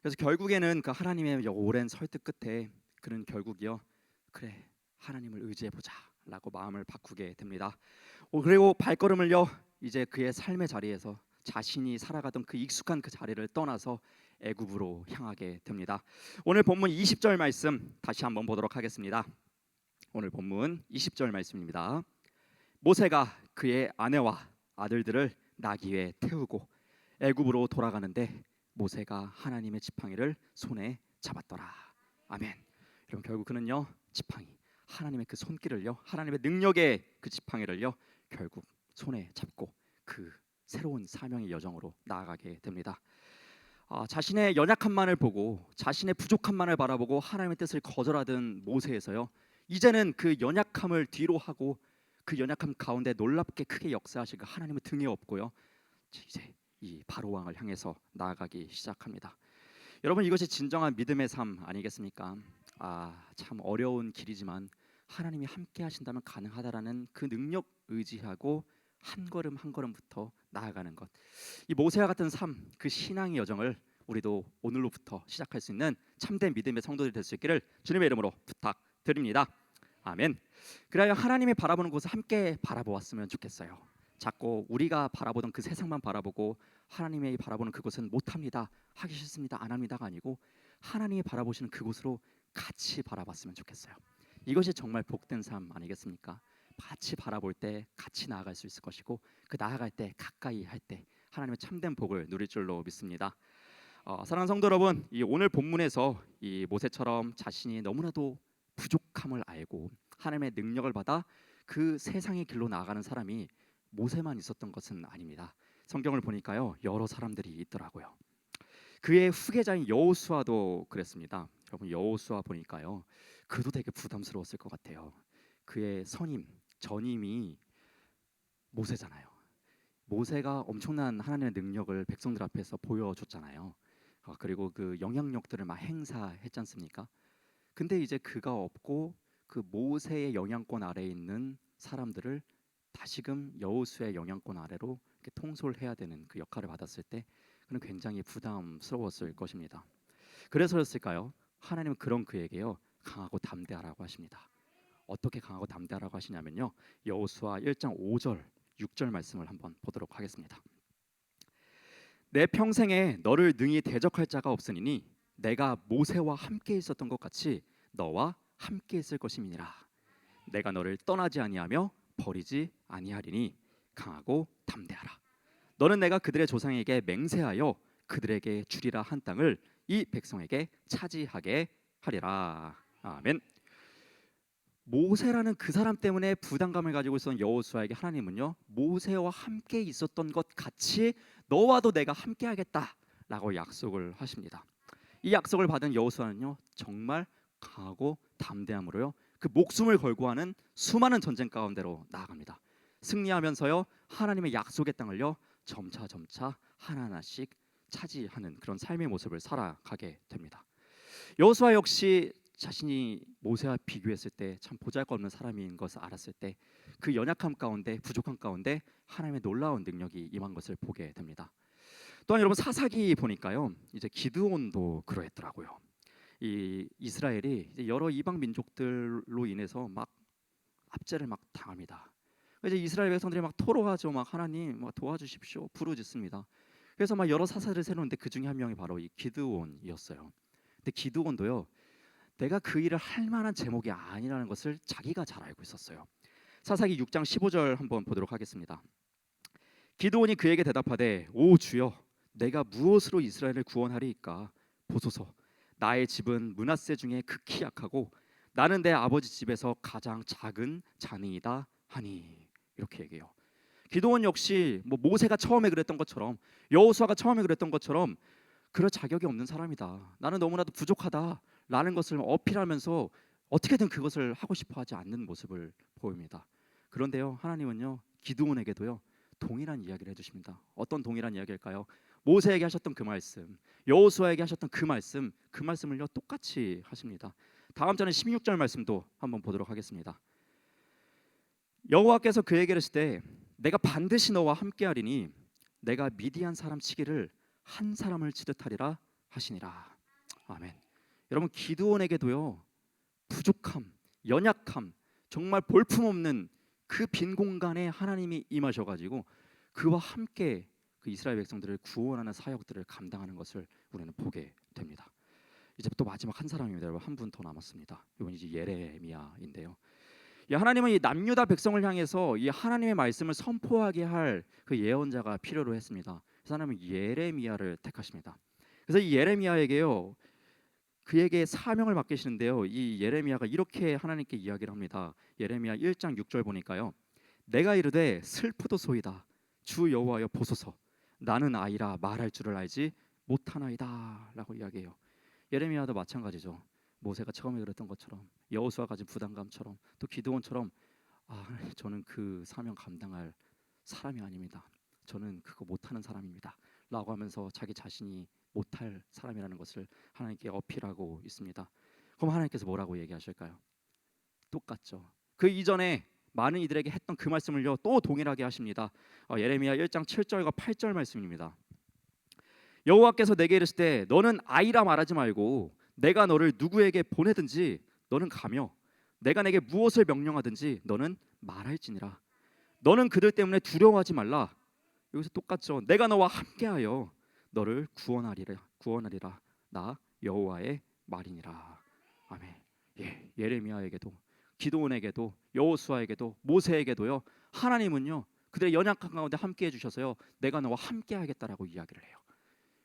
그래서 결국에는 그 하나님의 오랜 설득 끝에 그는 결국이요 그래 하나님을 의지해보자 라고 마음을 바꾸게 됩니다. 그리고 발걸음을요 이제 그의 삶의 자리에서 자신이 살아가던 그 익숙한 그 자리를 떠나서 애굽으로 향하게 됩니다. 오늘 본문 20절 말씀 다시 한번 보도록 하겠습니다. 오늘 본문 20절 말씀입니다. 모세가 그의 아내와 아들들을 나귀 위에 태우고 애굽으로 돌아가는데 모세가 하나님의 지팡이를 손에 잡았더라. 아멘. 여러분 결국 그는요 지팡이 하나님의 그 손길을요 하나님의 능력의 그 지팡이를요 결국 손에 잡고 그 새로운 사명의 여정으로 나아가게 됩니다. 자신의 연약함만을 보고 자신의 부족함만을 바라보고 하나님의 뜻을 거절하던 모세에서요 이제는 그 연약함을 뒤로 하고 그 연약함 가운데 놀랍게 크게 역사하실 그 하나님의 등에 업고요 이제 이 바로 왕을 향해서 나아가기 시작합니다. 여러분 이것이 진정한 믿음의 삶 아니겠습니까? 참 어려운 길이지만 하나님이 함께 하신다면 가능하다라는 그 능력 의지하고 한 걸음 한 걸음부터 나아가는 것. 이 모세와 같은 삶, 그 신앙의 여정을 우리도 오늘로부터 시작할 수 있는 참된 믿음의 성도들이 될 수 있기를 주님의 이름으로 부탁드립니다. 아멘. 그래야 하나님이 바라보는 곳을 함께 바라보았으면 좋겠어요. 자꾸 우리가 바라보던 그 세상만 바라보고 하나님이 바라보는 그곳은 못합니다, 하기 싫습니다, 안 합니다가 아니고 하나님이 바라보시는 그곳으로 같이 바라봤으면 좋겠어요. 이것이 정말 복된 삶 아니겠습니까? 같이 바라볼 때 같이 나아갈 수 있을 것이고 그 나아갈 때 가까이 할 때 하나님의 참된 복을 누릴 줄로 믿습니다. 사랑하는 성도 여러분, 이 오늘 본문에서 이 모세처럼 자신이 너무나도 부족함을 알고 하나님의 능력을 받아 그 세상의 길로 나아가는 사람이 모세만 있었던 것은 아닙니다. 성경을 보니까요 여러 사람들이 있더라고요. 그의 후계자인 여호수아도 그랬습니다. 여러분 여호수아 보니까요 그도 되게 부담스러웠을 것 같아요. 그의 선임 전임이 모세잖아요. 모세가 엄청난 하나님의 능력을 백성들 앞에서 보여줬잖아요. 그리고 그 영향력들을 막 행사했지 않습니까? 근데 이제 그가 없고 그 모세의 영향권 아래에 있는 사람들을 다시금 여호수아의 영향권 아래로 이렇게 통솔해야 되는 그 역할을 받았을 때 그는 굉장히 부담스러웠을 것입니다. 그래서였을까요? 하나님은 그런 그에게요 강하고 담대하라고 하십니다. 어떻게 강하고 담대하라고 하시냐면요 여호수아 1장 5절 6절 말씀을 한번 보도록 하겠습니다. 내 평생에 너를 능히 대적할 자가 없으니 내가 모세와 함께 있었던 것 같이 너와 함께 있을 것임이니라. 내가 너를 떠나지 아니하며 버리지 아니하리니 강하고 담대하라. 너는 내가 그들의 조상에게 맹세하여 그들에게 주리라 한 땅을 이 백성에게 차지하게 하리라. 아멘. 모세라는 그 사람 때문에 부담감을 가지고 있었던 여호수아에게 하나님은요 모세와 함께 있었던 것 같이 너와도 내가 함께 하겠다라고 약속을 하십니다. 이 약속을 받은 여호수아는요 정말 강하고 담대함으로요 그 목숨을 걸고 하는 수많은 전쟁 가운데로 나아갑니다. 승리하면서요 하나님의 약속의 땅을요 점차 하나하나씩 차지하는 그런 삶의 모습을 살아가게 됩니다. 여호수아 역시 자신이 모세와 비교했을 때 참 보잘것없는 사람인 것을 알았을 때 그 연약함 가운데 부족함 가운데 하나님의 놀라운 능력이 임한 것을 보게 됩니다. 또한 여러분 사사기 보니까요 이제 기드온도 그러했더라고요. 이 이스라엘이 이제 여러 이방 민족들로 인해서 막 압제를 막 당합니다. 이제 이스라엘 백성들이 막 토로하죠. 막 하나님 막 도와주십시오 부르짖습니다. 그래서 막 여러 사사를 세우는데 그 중에 한 명이 바로 이 기드온이었어요. 근데 기드온도요, 내가 그 일을 할 만한 제목이 아니라는 것을 자기가 잘 알고 있었어요. 사사기 6장 15절 한번 보도록 하겠습니다. 기드온이 그에게 대답하되 오 주여 내가 무엇으로 이스라엘을 구원하리이까 보소서 나의 집은 므낫세 중에 극히 약하고 나는 내 아버지 집에서 가장 작은 자니이다 하니 이렇게 얘기해요. 기드온 역시 뭐 모세가 처음에 그랬던 것처럼 여호수아가 처음에 그랬던 것처럼 그럴 자격이 없는 사람이다. 나는 너무나도 부족하다라는 것을 어필하면서 어떻게든 그것을 하고 싶어하지 않는 모습을 보입니다. 그런데요 하나님은요 기드온에게도요 동일한 이야기를 해주십니다. 어떤 동일한 이야기일까요? 모세에게 하셨던 그 말씀, 여호수아에게 하셨던 그 말씀을요 똑같이 하십니다. 다음 절은 16절 말씀도 한번 보도록 하겠습니다. 여호와께서 그에게 이르시되 내가 반드시 너와 함께하리니 내가 미디안 사람 치기를 한 사람을 치듯 하리라 하시니라. 아멘. 여러분 기드온에게도요 부족함, 연약함, 정말 볼품없는 그 빈 공간에 하나님이 임하셔가지고 그와 함께 그 이스라엘 백성들을 구원하는 사역들을 감당하는 것을 우리는 보게 됩니다. 이제 또 마지막 한 사람입니다. 여러분 한 분 더 남았습니다. 이건 이제 예레미야인데요. 하나님은 이 남유다 백성을 향해서 이 하나님의 말씀을 선포하게 할 그 예언자가 필요로 했습니다. 그래서 하나님은 예레미야를 택하십니다. 그래서 이 예레미야에게요 그에게 사명을 맡기시는데요. 이 예레미야가 이렇게 하나님께 이야기를 합니다. 예레미야 1장 6절 보니까요. 내가 이르되 슬프도소이다. 주 여호와여 보소서. 나는 아이라 말할 줄을 알지 못하나이다 라고 이야기해요. 예레미야도 마찬가지죠. 모세가 처음에 그랬던 것처럼 여호수아가 가진 부담감처럼 또 기드온처럼 저는 그 사명 감당할 사람이 아닙니다. 저는 그거 못하는 사람입니다 라고 하면서 자기 자신이 못할 사람이라는 것을 하나님께 어필하고 있습니다. 그럼 하나님께서 뭐라고 얘기하실까요? 똑같죠. 그 이전에 많은 이들에게 했던 그 말씀을요 또 동일하게 하십니다. 예레미야 1장 7절과 8절 말씀입니다. 여호와께서 내게 이르시되 너는 아이라 말하지 말고 내가 너를 누구에게 보내든지 너는 가며 내가 내게 무엇을 명령하든지 너는 말할지니라. 너는 그들 때문에 두려워하지 말라. 여기서 똑같죠. 내가 너와 함께하여 너를 구원하리라. 나 여호와의 말이니라. 아멘. 예레미야에게도 기드온에게도 여호수아에게도 모세에게도요 하나님은요 그들의 연약한 가운데 함께해 주셔서요 내가 너와 함께하겠다라고 이야기를 해요.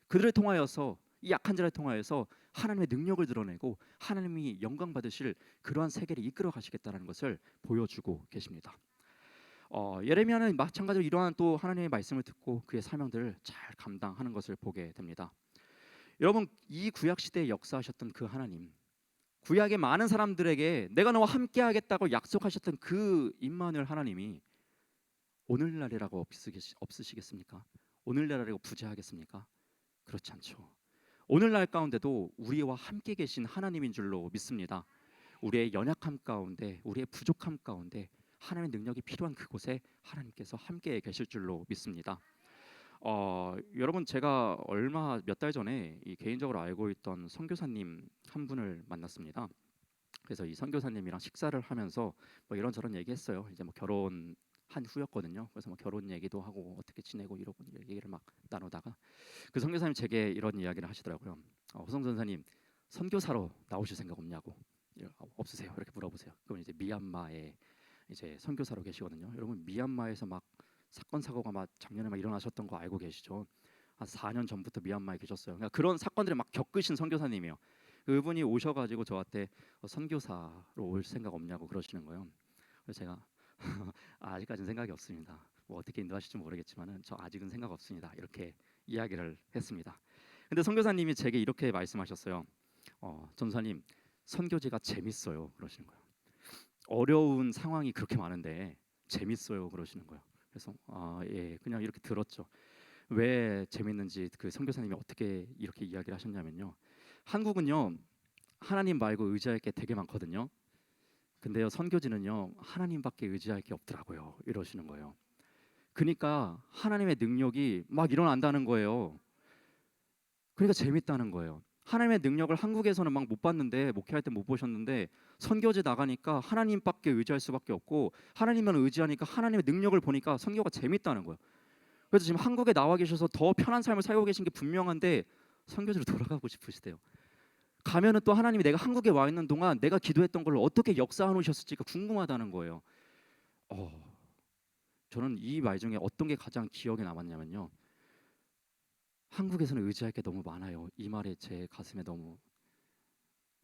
그들을 통하여서 이 약한 자를 통하여서 하나님의 능력을 드러내고 하나님이 영광 받으실 그러한 세계를 이끌어 가시겠다는 것을 보여주고 계십니다. 예레미야는 마찬가지로 이러한 또 하나님의 말씀을 듣고 그의 사명들을 잘 감당하는 것을 보게 됩니다. 여러분 이 구약 시대에 역사하셨던 그 하나님, 구약의 많은 사람들에게 내가 너와 함께하겠다고 약속하셨던 그 임마누엘 하나님이 오늘날이라고 없으시겠습니까? 오늘날이라고 부재하겠습니까? 그렇지 않죠. 오늘날 가운데도 우리와 함께 계신 하나님인 줄로 믿습니다. 우리의 연약함 가운데, 우리의 부족함 가운데 하나님의 능력이 필요한 그곳에 하나님께서 함께 계실 줄로 믿습니다. 여러분 제가 몇 달 전에 이 개인적으로 알고 있던 선교사님 한 분을 만났습니다. 그래서 이 선교사님이랑 식사를 하면서 뭐 이런저런 얘기했어요. 이제 뭐 결혼한 후였거든요. 그래서 뭐 결혼 얘기도 하고 어떻게 지내고 이러고 얘기를 막 나누다가 그 선교사님 제게 이런 이야기를 하시더라고요. 호성 전사님 선교사로 나오실 생각 없냐고. 없으세요? 이렇게 물어보세요. 그럼 이제 미얀마에 이제 선교사로 계시거든요. 여러분 미얀마에서 막 사건 사고가 막 작년에 막 일어나셨던 거 알고 계시죠? 한 4년 전부터 미얀마에 계셨어요. 그러니까 그런 사건들을 막 겪으신 선교사님이에요. 그분이 오셔가지고 저한테 선교사로 올 생각 없냐고 그러시는 거예요. 그래서 제가 아직까지는 생각이 없습니다. 뭐 어떻게 인도하실지 모르겠지만은 저 아직은 생각 없습니다. 이렇게 이야기를 했습니다. 근데 선교사님이 제게 이렇게 말씀하셨어요. 전사님 선교지가 재밌어요 그러시는 거예요. 어려운 상황이 그렇게 많은데 재밌어요 그러시는 거예요. 그래서 그냥 이렇게 들었죠. 왜 재밌는지 그 선교사님이 어떻게 이렇게 이야기를 하셨냐면요. 한국은요 하나님 말고 의지할 게 되게 많거든요. 근데요 선교지는요 하나님밖에 의지할 게 없더라고요 이러시는 거예요. 그러니까 하나님의 능력이 막 일어난다는 거예요. 그러니까 재밌다는 거예요. 하나님의 능력을 한국에서는 막 못 봤는데 목회할 때 못 보셨는데 선교지 나가니까 하나님밖에 의지할 수밖에 없고 하나님만 의지하니까 하나님의 능력을 보니까 선교가 재밌다는 거예요. 그래서 지금 한국에 나와 계셔서 더 편한 삶을 살고 계신 게 분명한데 선교지로 돌아가고 싶으시대요. 가면은 또 하나님이 내가 한국에 와 있는 동안 내가 기도했던 걸 어떻게 역사해 놓으셨을지가 궁금하다는 거예요. 저는 이 말 중에 어떤 게 가장 기억에 남았냐면요, 한국에서는 의지할 게 너무 많아요. 이 말에 제 가슴에 너무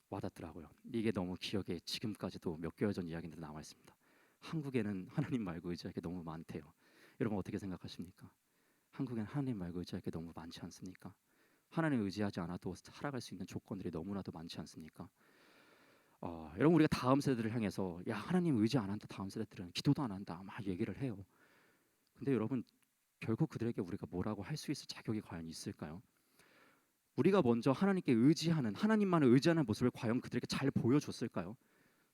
와닿더라고요. 이게 너무 기억에 지금까지도 몇 개월 전 이야기인데 남아 있습니다. 한국에는 하나님 말고 의지할 게 너무 많대요. 여러분 어떻게 생각하십니까? 한국에는 하나님 말고 의지할 게 너무 많지 않습니까? 하나님 의지하지 않아도 살아갈 수 있는 조건들이 너무나도 많지 않습니까? 여러분 우리가 다음 세대들을 향해서 야 하나님 의지 안 한다, 다음 세대들은 기도도 안 한다 막 얘기를 해요. 근데 여러분 결국 그들에게 우리가 뭐라고 할 수 있을 자격이 과연 있을까요? 우리가 먼저 하나님께 의지하는, 하나님만을 의지하는 모습을 과연 그들에게 잘 보여줬을까요?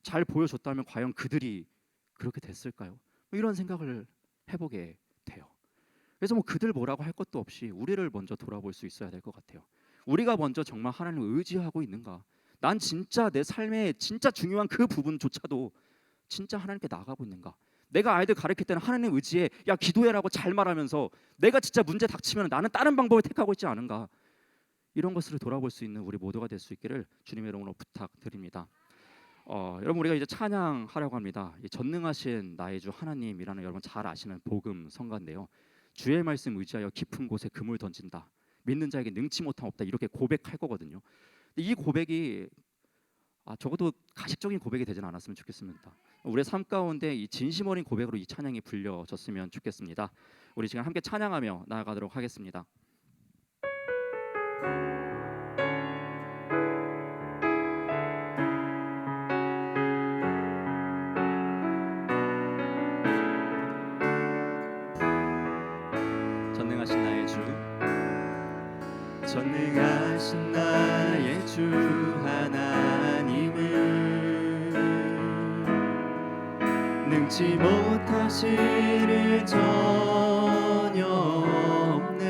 잘 보여줬다면 과연 그들이 그렇게 됐을까요? 이런 생각을 해보게 돼요. 그래서 그들 뭐라고 할 것도 없이 우리를 먼저 돌아볼 수 있어야 될 것 같아요. 우리가 먼저 정말 하나님을 의지하고 있는가? 난 진짜 내 삶의 진짜 중요한 그 부분조차도 진짜 하나님께 나가고 있는가? 내가 아이들 가르칠 때는 하나님 의지에 야 기도해라고 잘 말하면서 내가 진짜 문제 닥치면 나는 다른 방법을 택하고 있지 않은가? 이런 것을 돌아볼 수 있는 우리 모두가 될 수 있기를 주님의 이름으로 부탁드립니다. 여러분 우리가 이제 찬양하려고 합니다. 이 전능하신 나의 주 하나님이라는 여러분 잘 아시는 복음 성가인데요. 주의 말씀 의지하여 깊은 곳에 금을 던진다. 믿는 자에게 능치 못함 없다. 이렇게 고백할 거거든요. 근데 이 고백이 적어도 가식적인 고백이 되지는 않았으면 좋겠습니다. 우리의 삶 가운데 이 진심 어린 고백으로 이 찬양이 불려졌으면 좋겠습니다. 우리 지금 함께 찬양하며 나아가도록 하겠습니다. 전능하신 나의 주, 전능하신 나의 주 하나님은 능치 못하실 일 전혀 없네.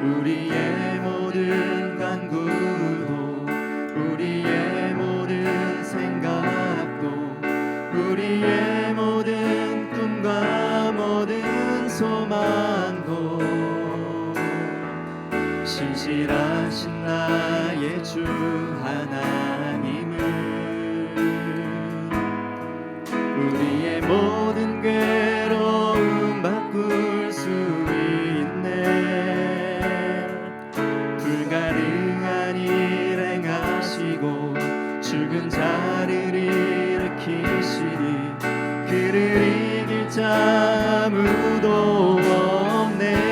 우리의 모든 간구도 우리의 모든 생각도 우리의 모든 꿈과 모든 소망도 신실하신 나의 주 하나님은 우리의 모든 괴로움 바꿀 수 있네. 불가능한 일 행하시고 죽은 자를 일으키시니 그를 이길 자 아무도 없네.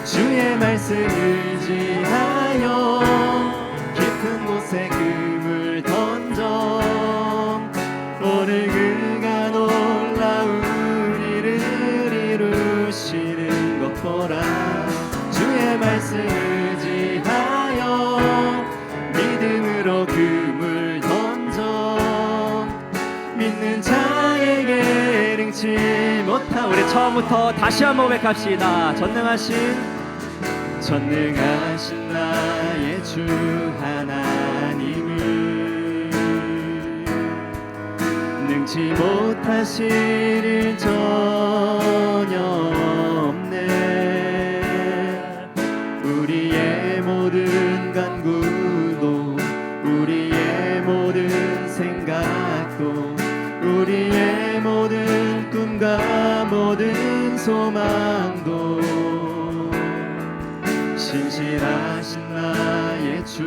주의 말씀 의지하여 깊은 곳에 금을 던져 오늘 그가 놀라운 일을 이루시는 것 보라. 주의 말씀 의지하여 믿음으로 금을 던져 믿는 자에게 능치 못하. 우리 처음부터 다시 한번 고백합시다. 전능하신 나의 주 하나님은 능치 못하실 일 전혀 없네. 우리의 모든 간구도 우리의 모든 생각도 우리의 모든 꿈과 모든 소망도 신실하신 나의 주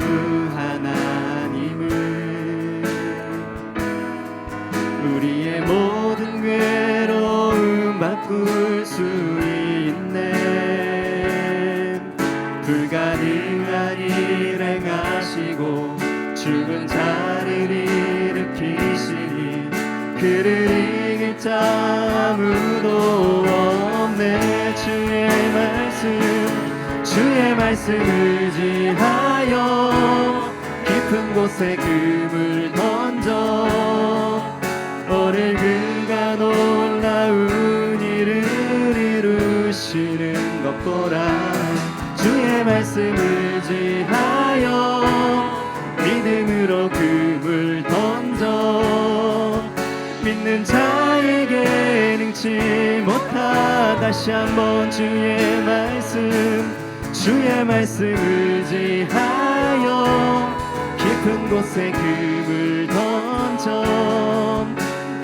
하나님은 우리의 모든 괴로움 바꿀 수 있네. 불가능한 일 행하시고 죽은 자를 일으키시니 그를 이길 자 아무도 없네. 주의 말씀 의지하여 깊은 곳에 금을 던져 오늘 그가 놀라운 일을 이루시는 것 보라. 주의 말씀 의지하여 믿음으로 금을 던져 믿는 자에게 잊지 못하 다시 한번 주의 말씀 의지하여 깊은 곳에 금을 던져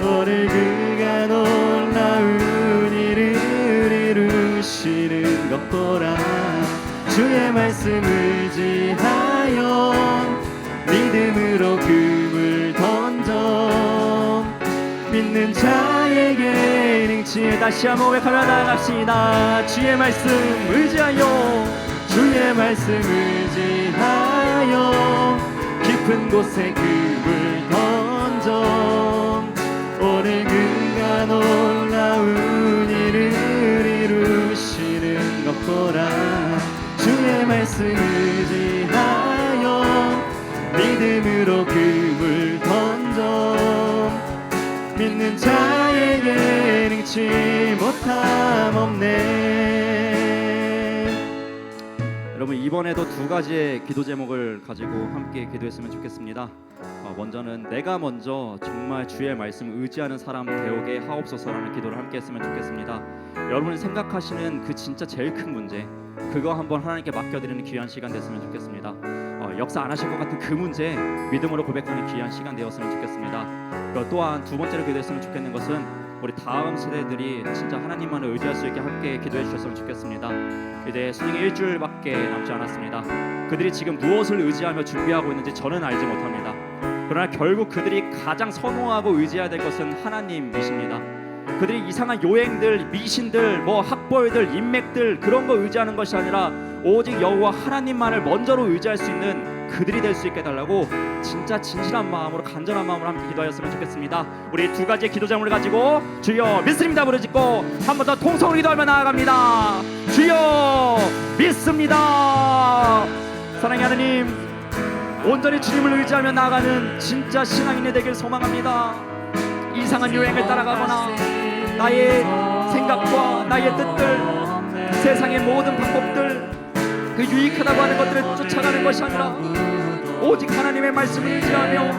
오늘 그가 놀라운 일을 이루시는 것 보라. 주의 말씀 의지하여 믿음으로 금을 던져 믿는 자에게 능치. 다시 한번 고백하며 나아갑시다. 주의 말씀 의지하여 주의 말씀 의지하여 깊은 곳에 금을 던져 오늘 그가 놀라운 일을 이루시는 것 보라. 주의 말씀 의지하여 믿음으로 금을 던져 믿는 자에게 능치 못함 없네. 여러분, 이번에도 두 가지의 기도 제목을 가지고 함께 기도했으면 좋겠습니다. 먼저는 내가 먼저 정말 주의 말씀 의지하는 사람 되오게 하옵소서라는 기도를 함께 했으면 좋겠습니다. 여러분이 생각하시는 그 진짜 제일 큰 문제, 그거 한번 하나님께 맡겨드리는 귀한 시간 됐으면 좋겠습니다. 역사 안 하실 것 같은 그 문제 믿음으로 고백하는 귀한 시간 되었으면 좋겠습니다. 또한 두 번째로 기도했으면 좋겠는 것은 우리 다음 세대들이 진짜 하나님만을 의지할 수 있게 함께 기도해 주셨으면 좋겠습니다. 이제 수능이 일주일밖에 남지 않았습니다. 그들이 지금 무엇을 의지하며 준비하고 있는지 저는 알지 못합니다. 그러나 결국 그들이 가장 선호하고 의지해야 될 것은 하나님이십니다. 그들이 이상한 요행들, 미신들, 학벌들, 인맥들 그런 거 의지하는 것이 아니라 오직 여호와 하나님만을 먼저로 의지할 수 있는 그들이 될 수 있게 해달라고 진짜 진실한 마음으로, 간절한 마음으로 함께 기도하였으면 좋겠습니다. 우리 두 가지의 기도 제목을 가지고 주여 믿습니다 부르짖고 한 번 더 통성으로 기도하며 나아갑니다. 주여 믿습니다. 사랑의 하나님, 온전히 주님을 의지하며 나아가는 진짜 신앙인이 되길 소망합니다. 이상한 요행을 따라가거나 나의 생각과 나의 뜻들, 세상의 모든 방법들, 그 유익하다고 하는 것들을 쫓아가는 것이 아니라 오직 하나님의 말씀을 의지하며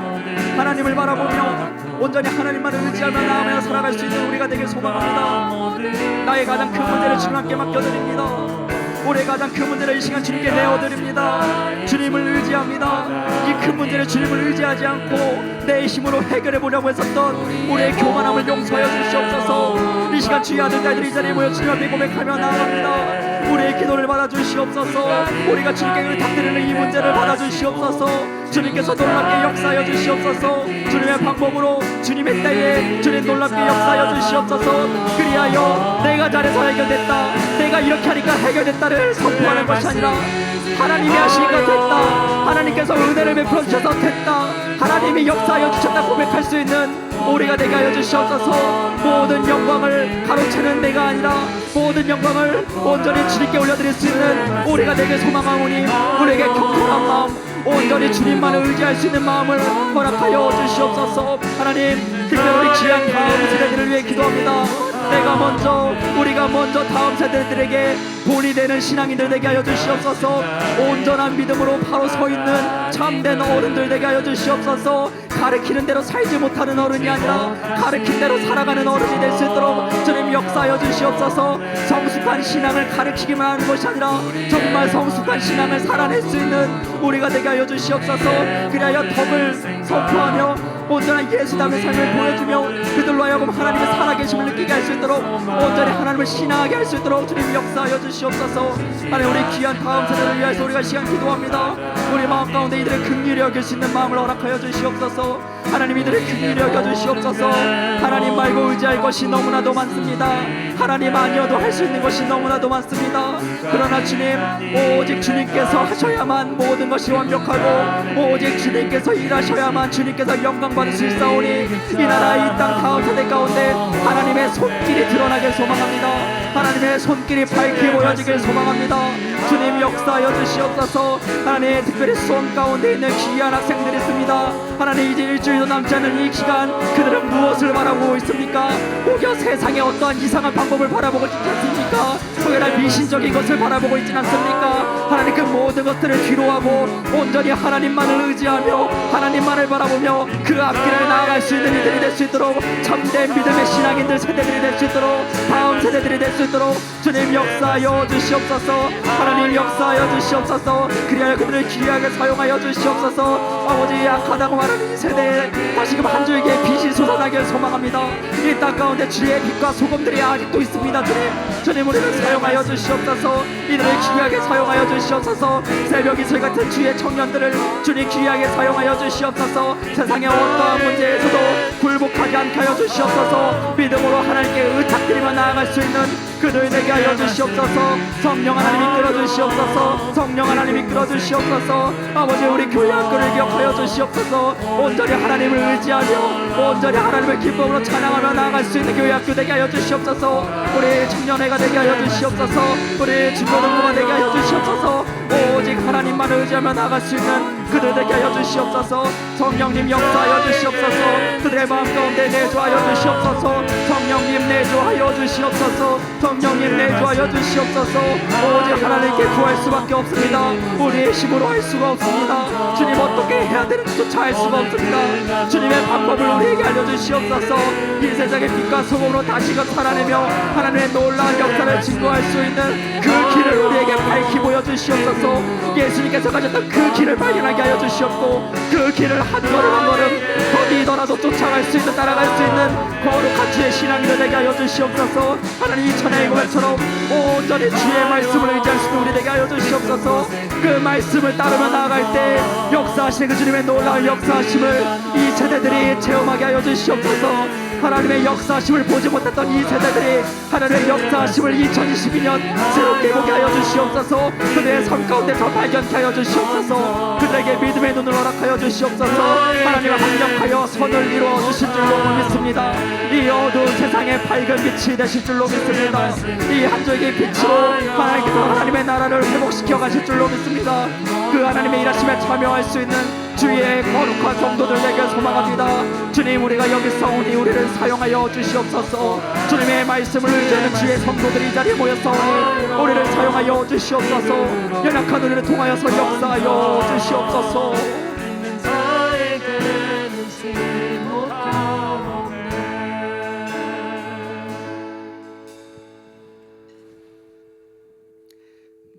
하나님을 바라보며 온전히 하나님만을 의지하며 나아가며 살아갈 수 있는 우리가 되길 소망합니다. 나의 가장 큰 문제를 주님께 맡겨드립니다. 올해 가장 큰 문제를 이 시간 주님께 내어드립니다. 주님을 의지합니다. 이 큰 문제를 주님을 의지하지 않고 내 힘으로 해결해 보려고 했었던 우리의 교만함을 용서하여 주시옵소서. 이 시간 주의 아들 딸들이 이 자리에 모여 주님 앞에 고백하며 나아갑니다. 우리의 기도를 받아주시옵소서. 우리가 주님께 의탁드리는 이 문제를 받아주시옵소서. 주님께서 놀랍게 역사하여 주시옵소서. 주님의 방법으로, 주님의 때에 주님 놀랍게 역사하여 주시옵소서. 그리하여 내가 잘해서 해결됐다, 내가 이렇게 하니까 해결됐다를 선포하는 것이 아니라 하나님이 하시니까 됐다, 하나님께서 은혜를 베풀어 주셔서 됐다, 하나님이 역사하여 주셨다 고백할 수 있는 우리가 되게 하여 주시옵소서. 모든 영광을 가로채는 내가 아니라 모든 영광을 온전히 주님께 올려드릴 수 있는 우리가 되게 소망하오니 우리에게 경건한 마음, 온전히 주님만을 의지할 수 있는 마음을 허락하여 주시옵소서. 하나님, 특별히 우리 귀한 다음 세대들을 위해 기도합니다. 내가 먼저, 우리가 먼저 다음 세대들에게 본이 되는 신앙인들 되게 하여 주시옵소서. 온전한 믿음으로 바로 서 있는 참된 어른들 되게 하여 주시옵소서. 가르치는 대로 살지 못하는 어른이 아니라 가르친 대로 살아가는 어른이 될 수 있도록 주님 역사하여 주시옵소서. 성숙한 신앙을 가르치기만 하는 것이 아니라 정말 성숙한 신앙을 살아낼 수 있는 우리가 되게 하여 주시옵소서. 그리하여 덕을 선포하며 온전한 예수담의 삶을 보여주며 그들로 하여금 하나님의 살아계심을 느끼게 할 수 있도록 온전히 하나님을 신앙하게 할 수 있도록 주님 역사하여 주시옵소서. 하나님, 우리 귀한 다음 세대를 위해서 우리가 시간 기도합니다. 우리 마음 가운데 이들의 긍휼히 여길 수 있는 마음을 허락하여 주시옵소서. 하나님, 이들의 긍휼히 여겨 주시옵소서. 하나님 말고 의지할 것이 너무나도 많습니다. 하나님 아니어도 할 수 있는 것이 너무나도 많습니다. 그러나 주님, 오직 주님께서 하셔야만 모든 것이 완벽하고 오직 주님께서 일하셔야만 주님께서 영광 받을 수 있사오니 이 나라 이 땅 다음 세대 가운데 하나님의 손길이 드러나길 소망합니다. 하나님의 손길이 밝게 보여지길 소망합니다. 주님 역사하여 주시옵소서. 하나님, 특별히 수험 가운데 있는 귀한 학생들이 있습니다. 하나님, 이제 일주일도 남지 않은 이 기간 그들은 무엇을 바라보고 있습니까? 혹여 세상에 어떠한 이상한 방법을 바라보고 있지 않습니까? 혹여나 미신적인 것을 바라보고 있지 않습니까? 하나님, 그 모든 것들을 뒤로하고 온전히 하나님만을 의지하며 하나님만을 바라보며 그 앞길을 나아갈 수 있는 이들이 될 수 있도록 참된 믿음의 신앙인들 세대들이 될 수 있도록 다음 세대들이 될 수 있도록 주님 역사하여 주시옵소서. 하나님 역사하여 주시옵소서. 그리하여 그들을 귀하게 사용하여 주시옵소서. 아버지 약하다고 말하는 이 세대에 다시금 한 줄기의 빛이 솟아나길 소망합니다. 이 땅 가운데 주의 빛과 소금들이 아직도 있습니다. 주님 우리를 사용하여 주시옵소서. 이들을 귀하게 사용하여 주시옵소서. 새벽 이슬 같은 주의 청년들을 주님 귀하게 사용하여 주시옵소서. 세상의 어떠한 문제에서도 굴복하지 않게 하여 주시옵소서. 믿음으로 하나님께 의탁드리며 나아갈 수 있는 그들 되게 하여 주시옵소서. 성령 하나님 이끌어 주시옵소서. 성령 하나님 이끌어 주시옵소서. 아버지 우리 교회 학교를 기억하여 주시옵소서. 온전히 하나님을 의지하며 온전히 하나님을 기쁨으로 찬양하며 나아갈 수 있는 교회 학교 되게 하여 주시옵소서. 우리 청년회가 되게 하여 주시옵소서. 우리 중고등부가 되게 하여 주시옵소서. 오직 하나님만 의지하며 나아갈 수 있는 그들 되게 하여 주시옵소서. 성령님 역사하여 주시옵소서. 그들의 마음 가운데 내주하여 주시옵소서. 성령님 내주하여 주시옵소서. 성령님 내주하여 주시옵소서. 오직 하나님께 구할 수밖에 없습니다. 우리의 힘으로 할 수가 없습니다. 주님 어떻게 해야 되는지조차 알 수가 없습니다. 주님의 방법을 우리에게 알려주시옵소서. 이 세상의 빛과 소금으로 다시금 살아내며 하나님의 놀라운 역사를 증거할 수 있는 그 길을 우리에게 밝히 보여주시옵소서. 예수님께서 가셨던 그 길을 발견하게 하여 주시옵고 그 길을 한 걸음 한 걸음 어디더라도 쫓아갈 수 있는 따라갈 수 있는 거룩한 주의 신앙이 되게 하여 주시옵소서. 하나님 이 천하의 고백처럼 온전히 주의 말씀을 의지할 수 있는 우리 되게 하여 주시옵소서. 그 말씀을 따르며 나아갈 때 역사하시는 그 주님의 놀라운 역사하심을 이 세대들이 체험하게 하여 주시옵소서. 하나님의 역사하심을 보지 못했던 이 세대들이 하나님의 역사하심을 2022년 새롭게 보게 하여 주시옵소서. 그들의 삶 가운데서 발견케 하여 주시옵소서. 그들에게 믿음의 눈을 허락하여 주시옵소서. 하나님을 합력하여 선을 이루어 주실 줄로 믿습니다. 이 어두운 세상에 밝은 빛이 되실 줄로 믿습니다. 이 한 줄기 빛으로 하나님께서 하나님의 나라를 회복시켜 가실 줄로 믿습니다. 그 하나님의 일하심에 참여할 수 있는 주의 거룩한 성도들에게 소망합니다. 주님 우리가 여기 싸우니 우리를 사용하여 주시옵소서. 주님의 말씀을 의지하는 주의 성도들이 이 자리에 모였사오니 우리를 사용하여 주시옵소서. 연약한 우리를 통하여서 역사하여 주시옵소서.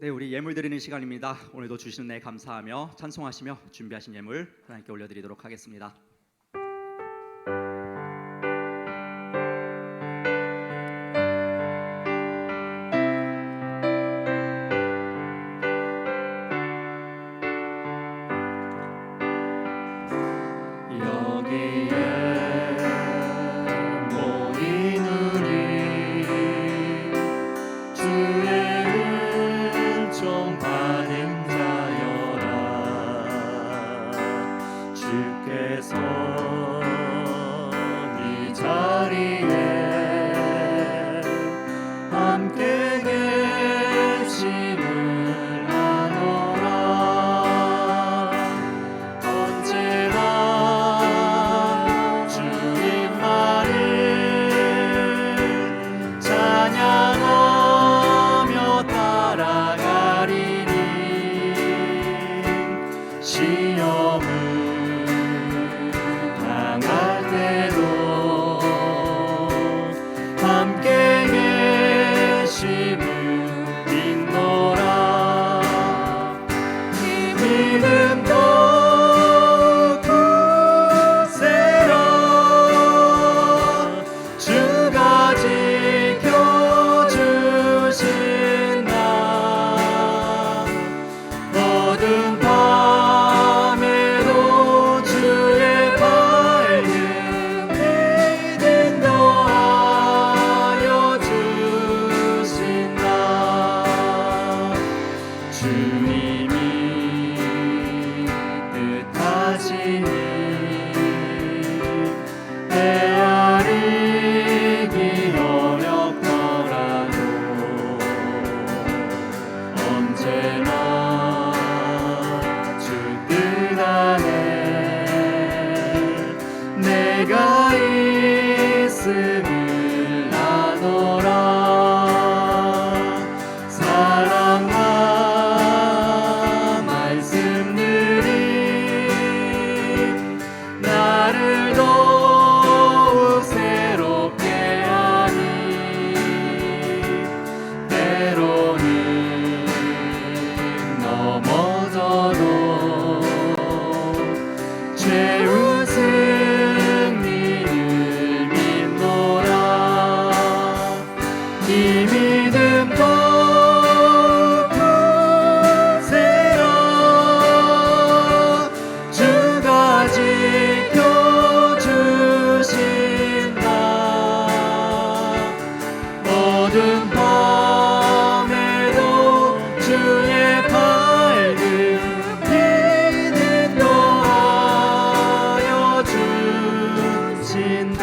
네, 우리 예물 드리는 시간입니다. 오늘도 주시는 은혜 감사하며 찬송하시며 준비하신 예물 하나님께 올려드리도록 하겠습니다. 넘어도 죄운 승리를 믿노라. 이 믿음 더욱 굳세라. 주가 지켜주신다. 모든 밤에도 주의 밝은 빛 인도하여 주신다.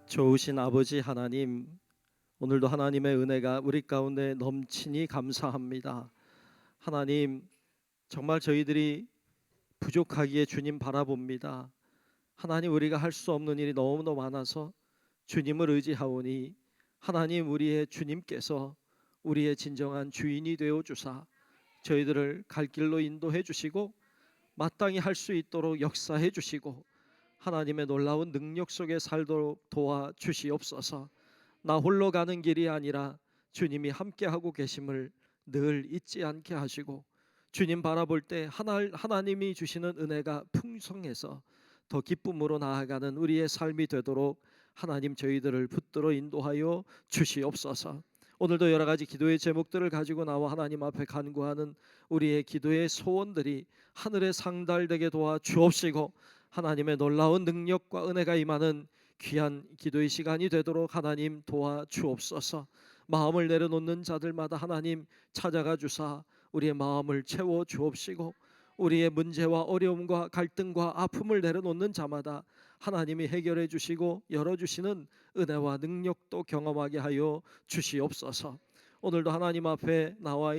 좋으신 아버지 하나님, 오늘도 하나님의 은혜가 우리 가운데 넘치니 감사합니다. 하나님, 정말 저희들이 부족하기에 주님 바라봅니다. 하나님, 우리가 할 수 없는 일이 너무나 많아서 주님을 의지하오니 하나님, 우리의 주님께서 우리의 진정한 주인이 되어 주사 저희들을 갈 길로 인도해 주시고 마땅히 할 수 있도록 역사해 주시고 하나님의 놀라운 능력 속에 살도록 도와 주시옵소서. 나 홀로 가는 길이 아니라 주님이 함께하고 계심을 늘 잊지 않게 하시고 주님 바라볼 때 하나님이 주시는 은혜가 풍성해서 더 기쁨으로 나아가는 우리의 삶이 되도록 하나님 저희들을 붙들어 인도하여 주시옵소서. 오늘도 여러 가지 기도의 제목들을 가지고 나와 하나님 앞에 간구하는 우리의 기도의 소원들이 하늘에 상달되게 도와 주옵시고 하나님의 놀라운 능력과 은혜가 임하는 귀한 기도의 시간이 되도록 하나님 도와 주옵소서. 마음을 내려놓는 자들마다 하나님 찾아가 주사 우리의 마음을 채워 주옵시고 우리의 문제와 어려움과 갈등과 아픔을 내려놓는 자마다 하나님이 해결해 주시고 열어주시는 은혜와 능력도 경험하게 하여 주시옵소서. 오늘도 하나님 앞에 나와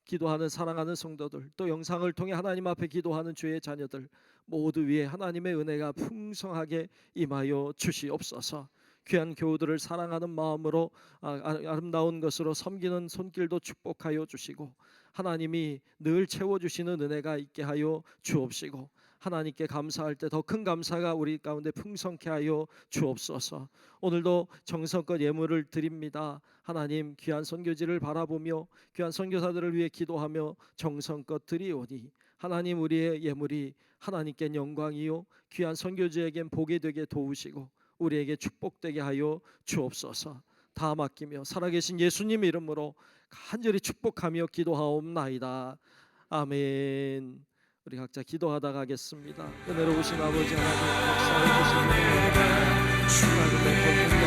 기도하는 사랑하는 성도들, 또 영상을 통해 하나님 앞에 기도하는 주의 자녀들 모두 위에 하나님의 은혜가 풍성하게 임하여 주시옵소서. 귀한 교우들을 사랑하는 마음으로 아름다운 것으로 섬기는 손길도 축복하여 주시고 하나님이 늘 채워주시는 은혜가 있게 하여 주옵시고 하나님께 감사할 때 더 큰 감사가 우리 가운데 풍성케 하여 주옵소서. 오늘도 정성껏 예물을 드립니다. 하나님, 귀한 선교지를 바라보며 귀한 선교사들을 위해 기도하며 정성껏 드리오니 하나님, 우리의 예물이 하나님께 영광이요 귀한 선교지에겐 복이 되게 도우시고 우리에게 축복되게 하여 주옵소서. 다 맡기며 살아계신 예수님 이름으로 간절히 축복하며 기도하옵나이다. 아멘. 우리 각자 기도하다 가겠습니다. 은혜로우신 아버지 하나님, 역사해 주시기 바랍니다.